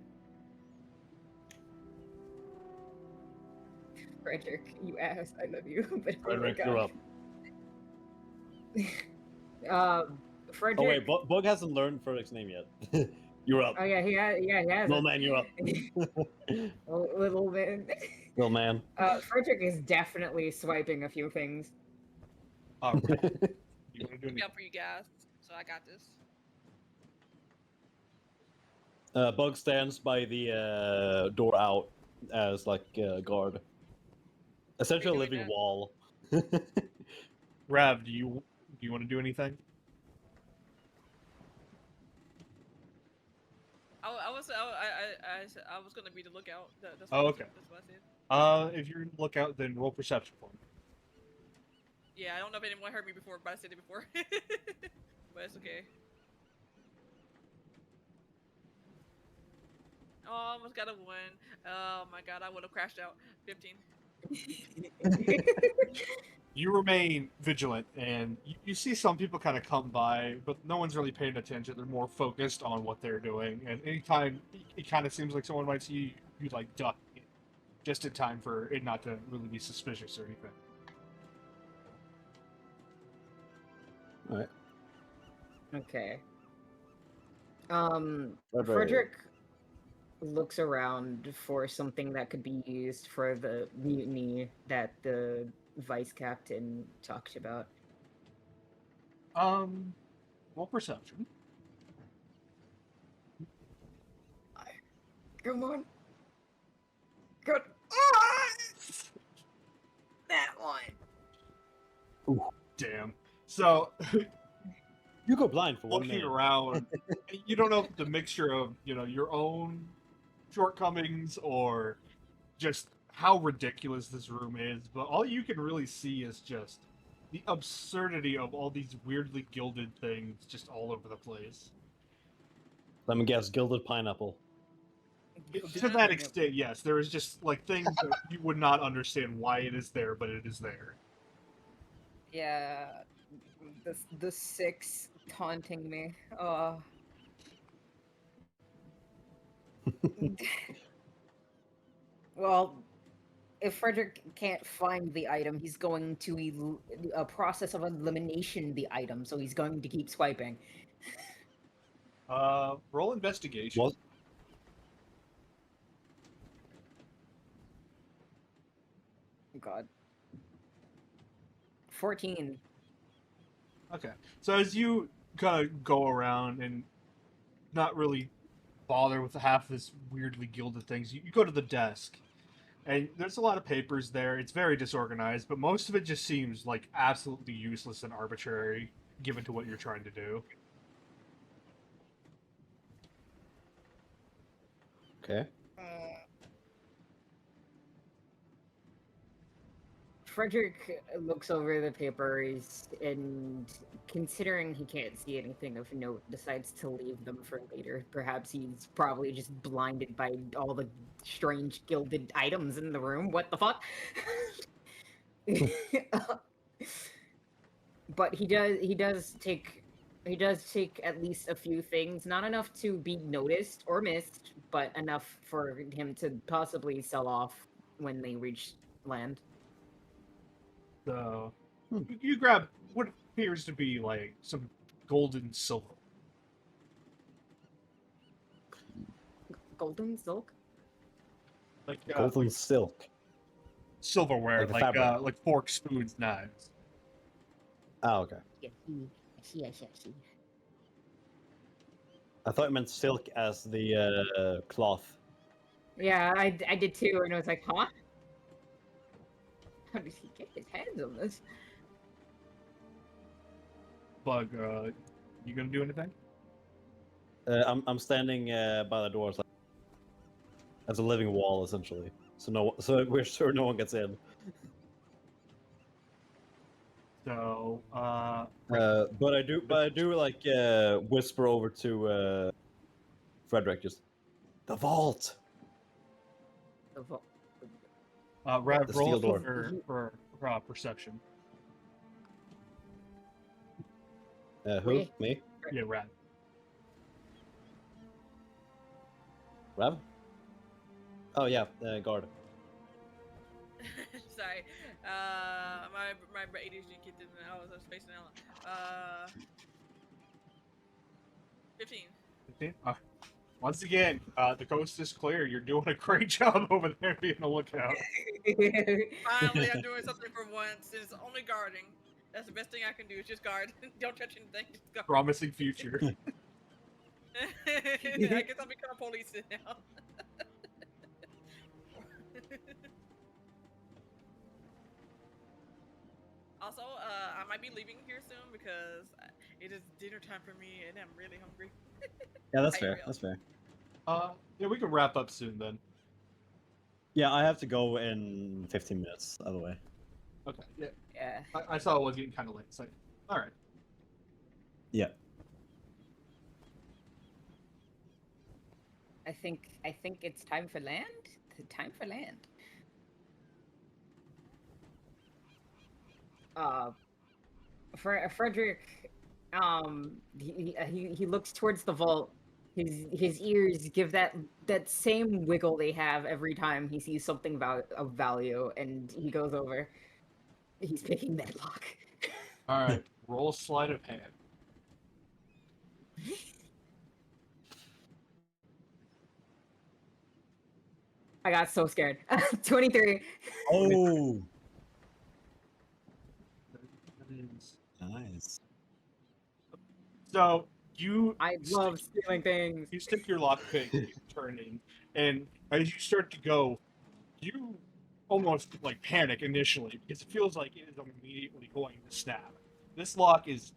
Frederick, you ass, I love you. But Frederick, oh my you're up. God. Frederick. Oh wait, Bug hasn't learned Frederick's name yet. You're up. Oh yeah, he has. Little man, you're up. Little man. Little man. Frederick is definitely swiping a few things. You want to do Look anything? out for you guys. So I got this. Bug stands by the door out as like guard. Essentially a doing living that? wall. Rav, do you want to do anything? I was gonna be the lookout. That's Oh, what okay. That's what I said. If you're in lookout, then roll perception for me. Yeah, I don't know if anyone heard me before, but I said it before. But it's okay. Oh, I almost got a 1. Oh my god, I would have crashed out. 15. You remain vigilant, and you see some people kind of come by, but no one's really paying attention. They're more focused on what they're doing. And anytime it kind of seems like someone might see you, you like duck just in time for it not to really be suspicious or anything. Alright. Okay. Frederick. Frederick looks around for something that could be used for the mutiny that the vice captain talked about. Roll perception. Come on. Good. That one. Damn. So You go blind for 1 looking minute. around, you don't know if the mixture of your own shortcomings or just how ridiculous this room is, but all you can really see is just the absurdity of all these weirdly gilded things just all over the place. Let me guess, gilded pineapple. To that extent, yes, there is just like things that you would not understand why it is there, but it is there. Yeah. The 6 taunting me. Well, if Frederick can't find the item, he's going to a process of elimination the item, so he's going to keep swiping. Roll investigation. What? God. 14. Okay. So as you kind of go around and not really bother with half this weirdly gilded things, you go to the desk. And there's a lot of papers there. It's very disorganized, but most of it just seems like absolutely useless and arbitrary given to what you're trying to do. Okay. Frederick looks over the papers and, considering he can't see anything of note, decides to leave them for later. Perhaps he's probably just blinded by all the strange gilded items in the room. What the fuck? But he does take at least a few things, not enough to be noticed or missed, but enough for him to possibly sell off when they reach land. So you grab what appears to be like some gold and silver. Golden silk? Like Golden silk. silverware, Like the fabric. like forks, spoons, knives. Oh, okay. Yes. I thought it meant silk as the cloth. Yeah, I did too, and I was like, huh? How did he get his hands on this? Bug, you gonna do anything? I'm standing by the doors as a living wall, essentially. So we're sure no one gets in. So, But I do like whisper over to Frederick, just the vault. The vo- Rav, The roll steel door. for perception. Who? Wait. Me? Yeah, Rav. Rab? Oh yeah, guard. Sorry. My ADHD kicked in and I was spacing out. 15. 15? Once again, the coast is clear. You're doing a great job over there being a lookout. Finally, I'm doing something for once. It's only guarding. That's the best thing I can do. Is just guard. Don't touch anything. Just guard. Promising future. I guess I'll become a police now. Also, I might be leaving here soon because it is dinner time for me and I'm really hungry. Yeah, that's Hi, fair. Ariel. That's fair. Yeah, we can wrap up soon then. Yeah, I have to go in 15 minutes. Other way. Okay. Yeah, Yeah. I saw it was getting kind of late. So, all right. Yeah. I think it's time for land. Time for land. Frederick, he looks towards the vault. His ears give that same wiggle they have every time he sees something of value, and he goes over. He's picking that lock. All right. Roll sleight of hand. I got so scared. 23. Oh, That is- nice. So you I love stealing things. you stick your lockpick, you turn in, and as you start to go, you almost like panic initially because it feels like it is immediately going to snap. This lock is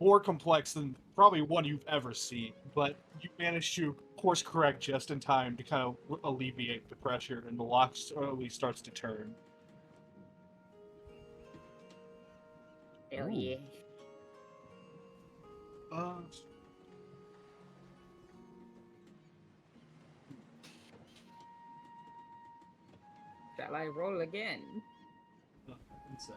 more complex than probably one you've ever seen, but you manage to course correct just in time to kind of alleviate the pressure, and the lock slowly starts to turn. Hell Ooh. yeah. Uh, Shall I roll again? one sec.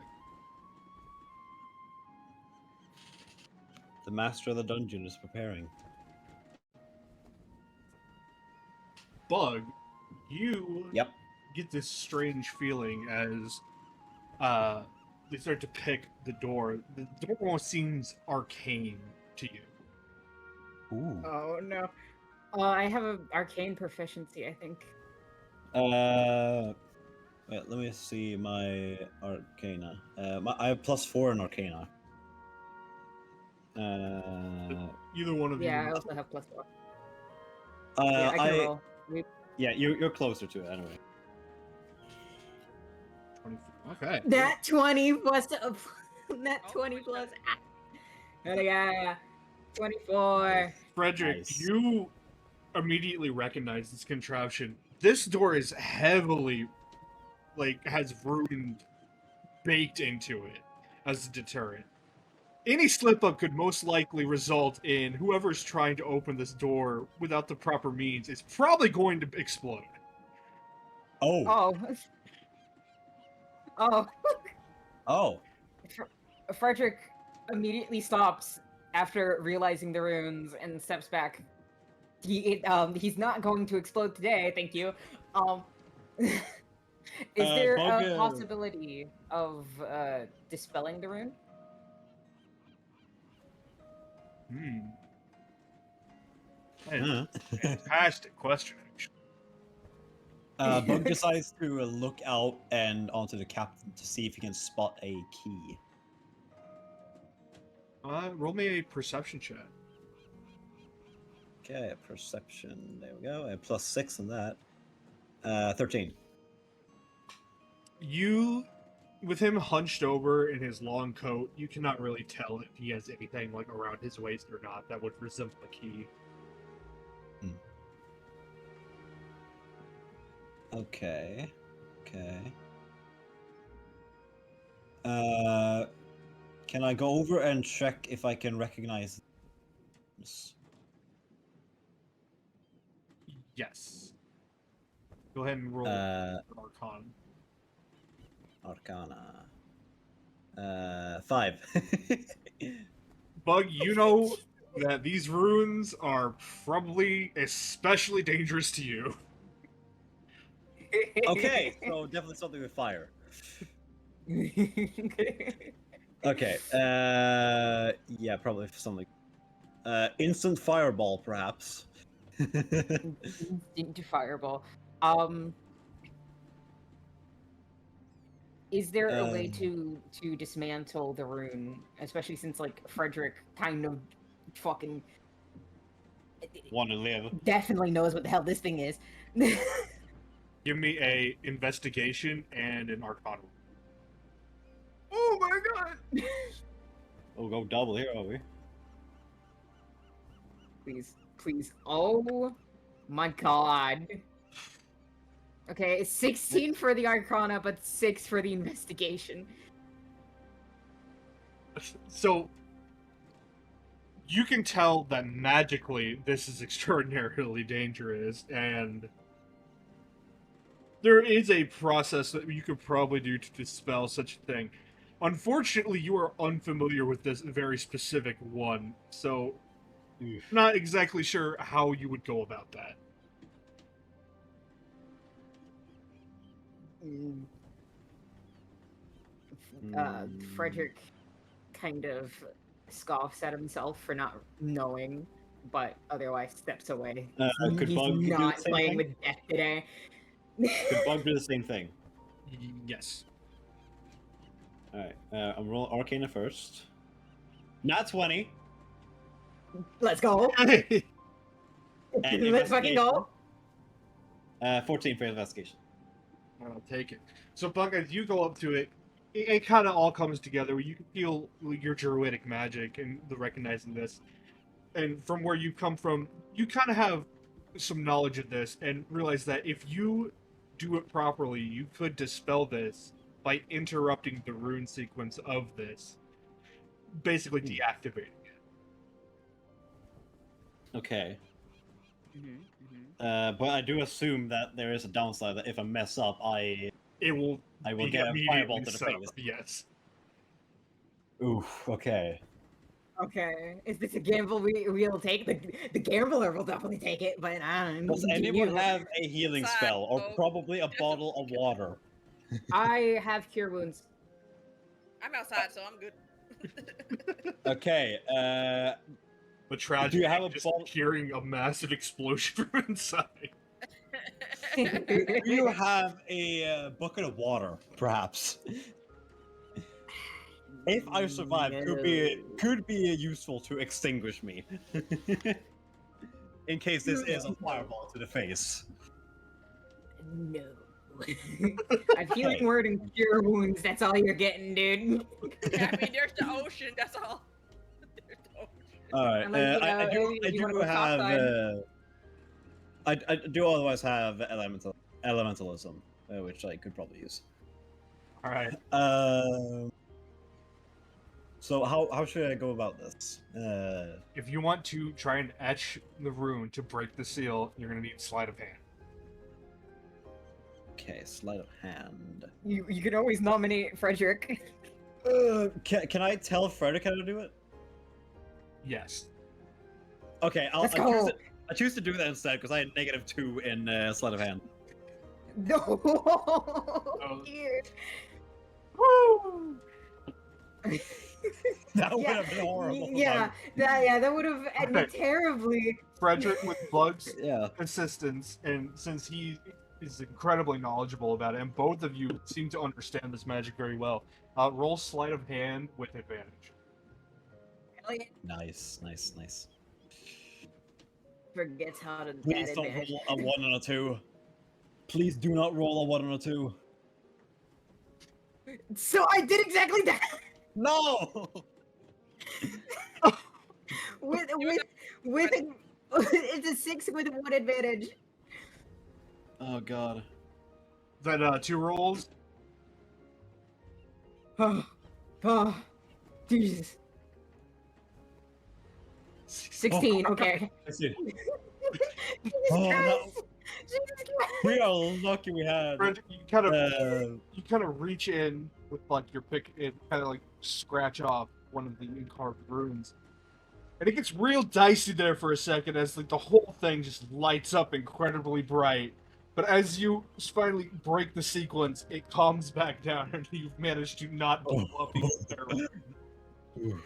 The master of the dungeon is preparing. Bug, you Yep. get this strange feeling as they start to pick the door. The door almost seems arcane to you. Ooh. Oh no. I have an arcane proficiency, I think. Wait, let me see my Arcana. I have +4 in Arcana. Either one of Yeah, I you. also have +4. Yeah, I can roll. Yeah, you're closer to it anyway. 24. Okay. That 20 plus that Oh, 20 my plus. God. Oh yeah. 24. Frederick, Nice. you immediately recognize this contraption. This door is heavily, has ruined baked into it as a deterrent. Any slip up could most likely result in whoever's trying to open this door without the proper means is probably going to explode. Oh. Oh. Oh. Oh. Frederick immediately stops after realizing the runes and steps back. He's not going to explode today, thank you. Is there a Bug, possibility of dispelling the rune? That is Huh. a fantastic question, actually. Bug decides to look out and onto the captain to see if he can spot a key. Roll me a perception check. Okay, perception. There we go. And +6 on that. 13. You, with him hunched over in his long coat, you cannot really tell if he has anything around his waist or not that would resemble a key. Okay. Okay. Can I go over and check if I can recognize this? Yes. Go ahead and roll Arcana. Arcana. 5. Bug, you know that these runes are probably especially dangerous to you. Okay, so definitely something with fire. Okay, yeah, probably something. Instant fireball, perhaps. Instinct fireball. Is there a way to dismantle the rune, especially since like Frederick kind of fucking Want to live? definitely knows what the hell this thing is? Give me a investigation and an Arcana. Oh my god! We'll go double here, are we? Please, please. Oh my god. Okay, it's 16 for the Arcana, but 6 for the investigation. So you can tell that magically this is extraordinarily dangerous, and there is a process that you could probably do to dispel such a thing. Unfortunately, you are unfamiliar with this very specific one, so not exactly sure how you would go about that. Frederick kind of scoffs at himself for not knowing, but otherwise steps away. Could He's Bug do the not same playing thing? with death today. Could Bug do the same thing? Yes. Alright, I'm rolling Arcana first. Not 20. Let's go. And Let's fucking go. 14 for investigation. I'll take it. So, Bug, as you go up to it, it kind of all comes together. You can feel your druidic magic and the recognizing this. And from where you come from, you kind of have some knowledge of this and realize that if you do it properly, you could dispel this by interrupting the rune sequence of this, basically deactivating it. Okay. But I do assume that there is a downside that if I mess up, I will Be get a immediately fireball to the set up, face. Yes. Oof. Okay. Okay, is this a gamble we'll take? The gambler will definitely take it, but I don't know. Does anyone have a healing Side spell, or note, probably a just a- bottle of water? I have cure wounds. I'm outside, so I'm good. Okay. The tragedy have a just ball- hearing a massive explosion from inside. Do you have a bucket of water, perhaps? If I survive, could be useful to extinguish me. In case this is a fireball to the face. No. I'm healing word and cure wounds. That's all you're getting, dude. I mean, there's the ocean. That's all. There's the ocean. All right. Unless, I if do you wanna go have. topside. I do otherwise have elementalism, which I could probably use. All right. So how should I go about this? If you want to try and etch the rune to break the seal, you're going to need sleight of hand. Okay, sleight of hand. You can always nominate Frederick. Can I tell Frederick how to do it? Yes. Okay, Let's go. I choose to do that instead because I had -2 in sleight of hand. No. Oh. Dear. Woo! That would Yeah, have been horrible. Yeah, that would have ended terribly. Frederick, with Bug's Yeah. assistance, and since he is incredibly knowledgeable about it, and both of you seem to understand this magic very well, roll sleight of hand with advantage. Nice. Forgets how to Please get don't advantage. roll a 1 and a 2. Please do not roll a 1 and a 2. So I did exactly that. No! with it's a 6 with 1 advantage. Oh god. Then 2 rolls. Oh, Jesus. 16, okay. Let's see. Jesus Oh, no. Christ! Jesus Christ! We are lucky we had. Frederick, you kind of reach in with like your pick and kind of like scratch off one of the carved runes, and it gets real dicey there for a second as like the whole thing just lights up incredibly bright. But as you finally break the sequence, it calms back down, and you've managed to not blow up the entire room.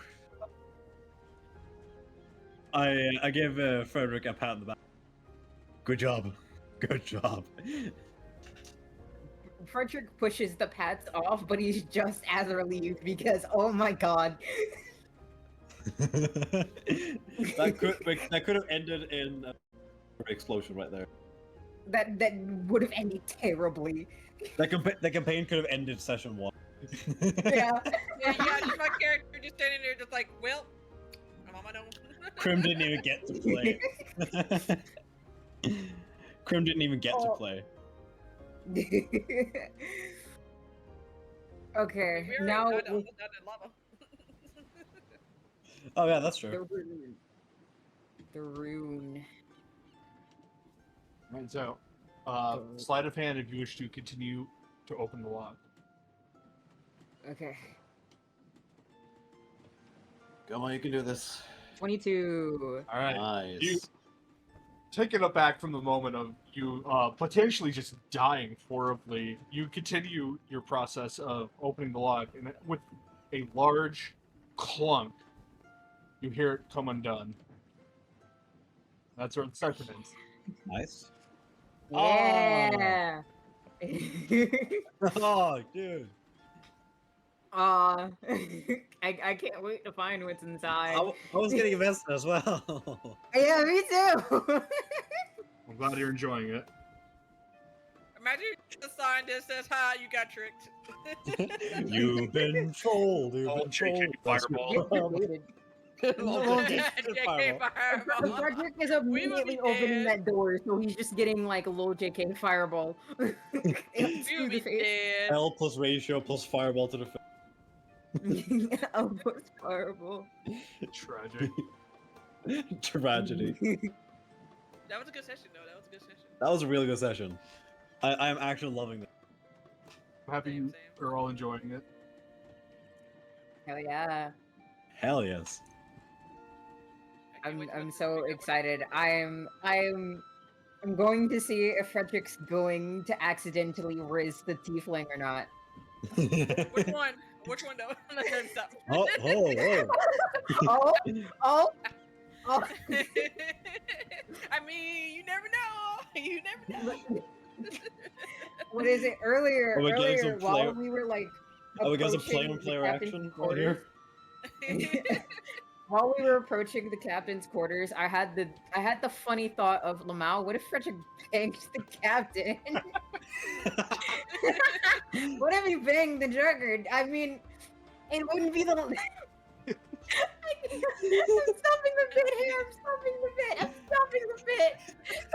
I gave Frederick a pat on the back. Good job. Good job. Frederick pushes the pats off, but he's just as relieved because, oh my god. that could have ended in an explosion right there. That would have ended terribly. The campaign could have ended session 1. Yeah. Yeah, just my character just standing there, just like, well, I'm on my own. Krim didn't even get to play. Krim didn't even get to play. Okay, We already now died in lava. Oh yeah, that's the true. rune. The rune. Right, so, sleight of hand if you wish to continue to open the lock. Okay. Come on, you can do this. 22. All right. Nice. You take it up back from the moment of you potentially just dying horribly. You continue your process of opening the lock, and with a large clunk, you hear it come undone. That's where the session ends. Nice. Yeah. Oh, dude. I can't wait to find what's inside. I was getting invested as well. Yeah, me too. I'm glad you're enjoying it. Imagine the sign that says, "Hi, you got tricked." You've been trolled. You've Oh, been JK trolled. Fireball. JK Fireball. Frederick is We would immediately be opening dead. that door, so he's just getting like a little JK fireball. We Through would the be face. dead. L plus ratio plus fireball to the face. Almost fireball. Tragic. Tragedy. That was a good session, though. That was a good session. That was a really good session. I am actually loving it. I'm happy you Same. are all enjoying it. Hell yeah. Hell yes. I can't wait to I'm go so pick up excited. my- I'm going to see if Frederick's going to accidentally riz the tiefling or not. Which one? Which one, though? Let me stop. Oh, oh, Oh, oh, oh. I mean, you never know. You never know. What is it? Earlier, Are we getting some while player- we were like, Are we getting some approaching the player captain's action right quarters- here? While we were approaching the captain's quarters, I had the funny thought of Lamau. What if Frederick banged the captain? What if he banged the Juggernaut? I mean, it wouldn't be the. I'm stopping the bit here. I'm stopping the bit. I'm stopping the bit.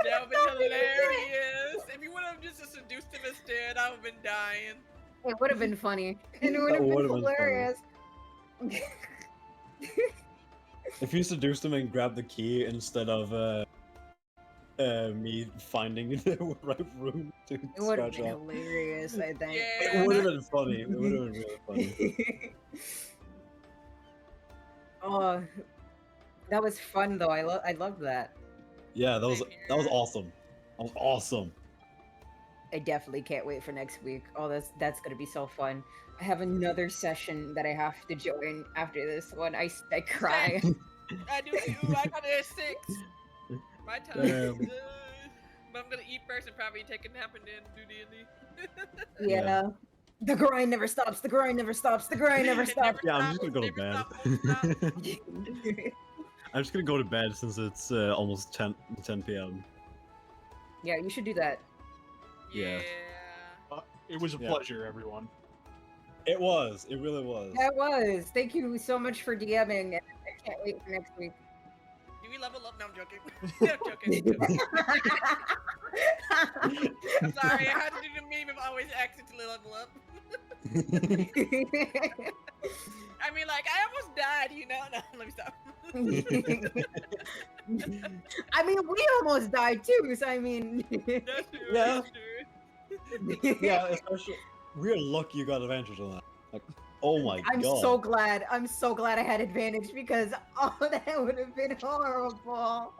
That would Stopping be the bit. hilarious. If you would have just seduced him instead, I would have been dying. It would have been funny, and it would have been would've been funny. hilarious. If you seduced him and grabbed the key instead of me finding the right room to It would have scratch been off, hilarious, I think. Yeah. it would have been funny. It would have been really funny. Oh, that was fun though. I loved that. Yeah, that was Same that was here. awesome. That was awesome. I definitely can't wait for next week. Oh, that's gonna be so fun. I have another session that I have to join after this one. I cry. I do too. I got it at 6. My time. Damn. But I'm gonna eat first and probably take a nap and then do D&D. Yeah. The grind never stops. The grind never stops. The grind never It stops. Yeah, I'm just stops, gonna go to never bed. stops, won't stop. I'm just gonna go to bed since it's almost 10 p.m. Yeah, you should do that. Yeah. It was a Yeah. pleasure, everyone. It was. It really was. That was. Thank you so much for DMing. I can't wait for next week. Do we level up? No, I'm joking. I'm joking. I'm sorry, I had to do the meme of always accidentally level up. I mean, like, I almost died, you know? No, let me stop. I mean, we almost died too. So I mean, That's true. Yeah. That's true. Yeah, especially we're lucky you got advantage on that. Like, oh my I'm god. so glad. I'm so glad I had advantage because oh, that would have been horrible.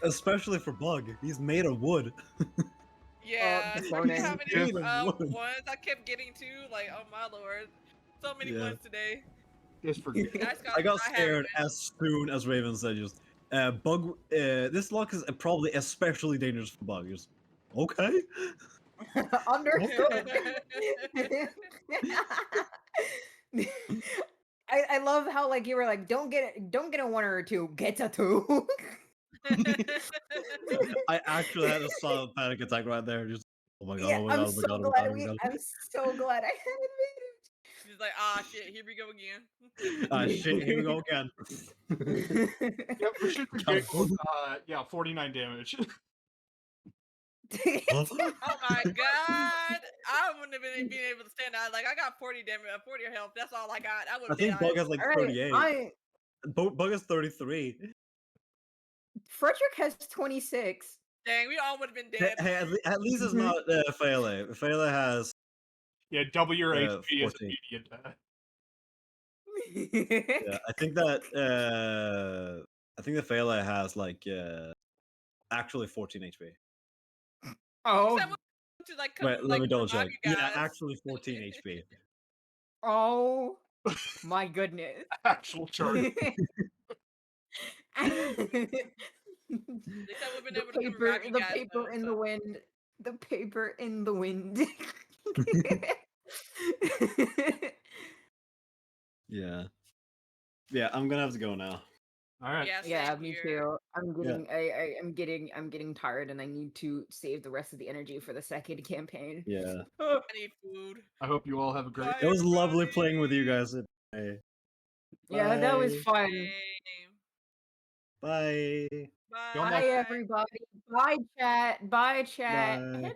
Especially for Bug. He's made of wood. Yeah, this especially morning. how many Made of wood. ones I kept getting to. Like, oh my lord. So many Yeah. ones today. Just forget. Guys I got not scared as soon as Raven said just Bug this lock is probably especially dangerous for Bug. Just okay. Understood. I love how like you were like don't get a 1 or a 2, get a 2. I actually had a solid panic attack right there. Just oh my god, Yeah, oh my god, oh my god, oh my god, oh my god. I'm so glad I had He's like, ah, shit, here we go again. Ah shit, here we go again. advantage. Yeah, for shits and giggles, yeah, 49 damage. Oh my god! I wouldn't have been able to stand out. Like, I got 40 damage, 40 health. That's all I got. I would I have think died. Bug has like All right, 38. Bug has 33. Frederick has 26. Dang, we all would have been Hey, dead. at least it's Mhm. not Fele. Fele has Yeah, double your HP is 14. immediate death. yeah, I think that the Fele has like actually 14 HP. Oh, Someone to like come Wait, let like me double revive check. you Yeah, guys. actually 14 HP. oh, my goodness. Actual charge. At least I would have been able to come revive you guys. paper though, in so. the wind. The paper in the wind. Yeah. Yeah, I'm gonna have to go now. All right. Yeah, Yeah, same me here. too. I'm getting tired and I need to save the rest of the energy for the second campaign. Yeah. I need food. I hope you all have a great. Bye, It was lovely everybody. playing with you guys. Hey. Yeah, that was Bye. fun. Same. Bye. Bye. Don't Bye everybody. Bye chat. Bye chat. Bye. And bye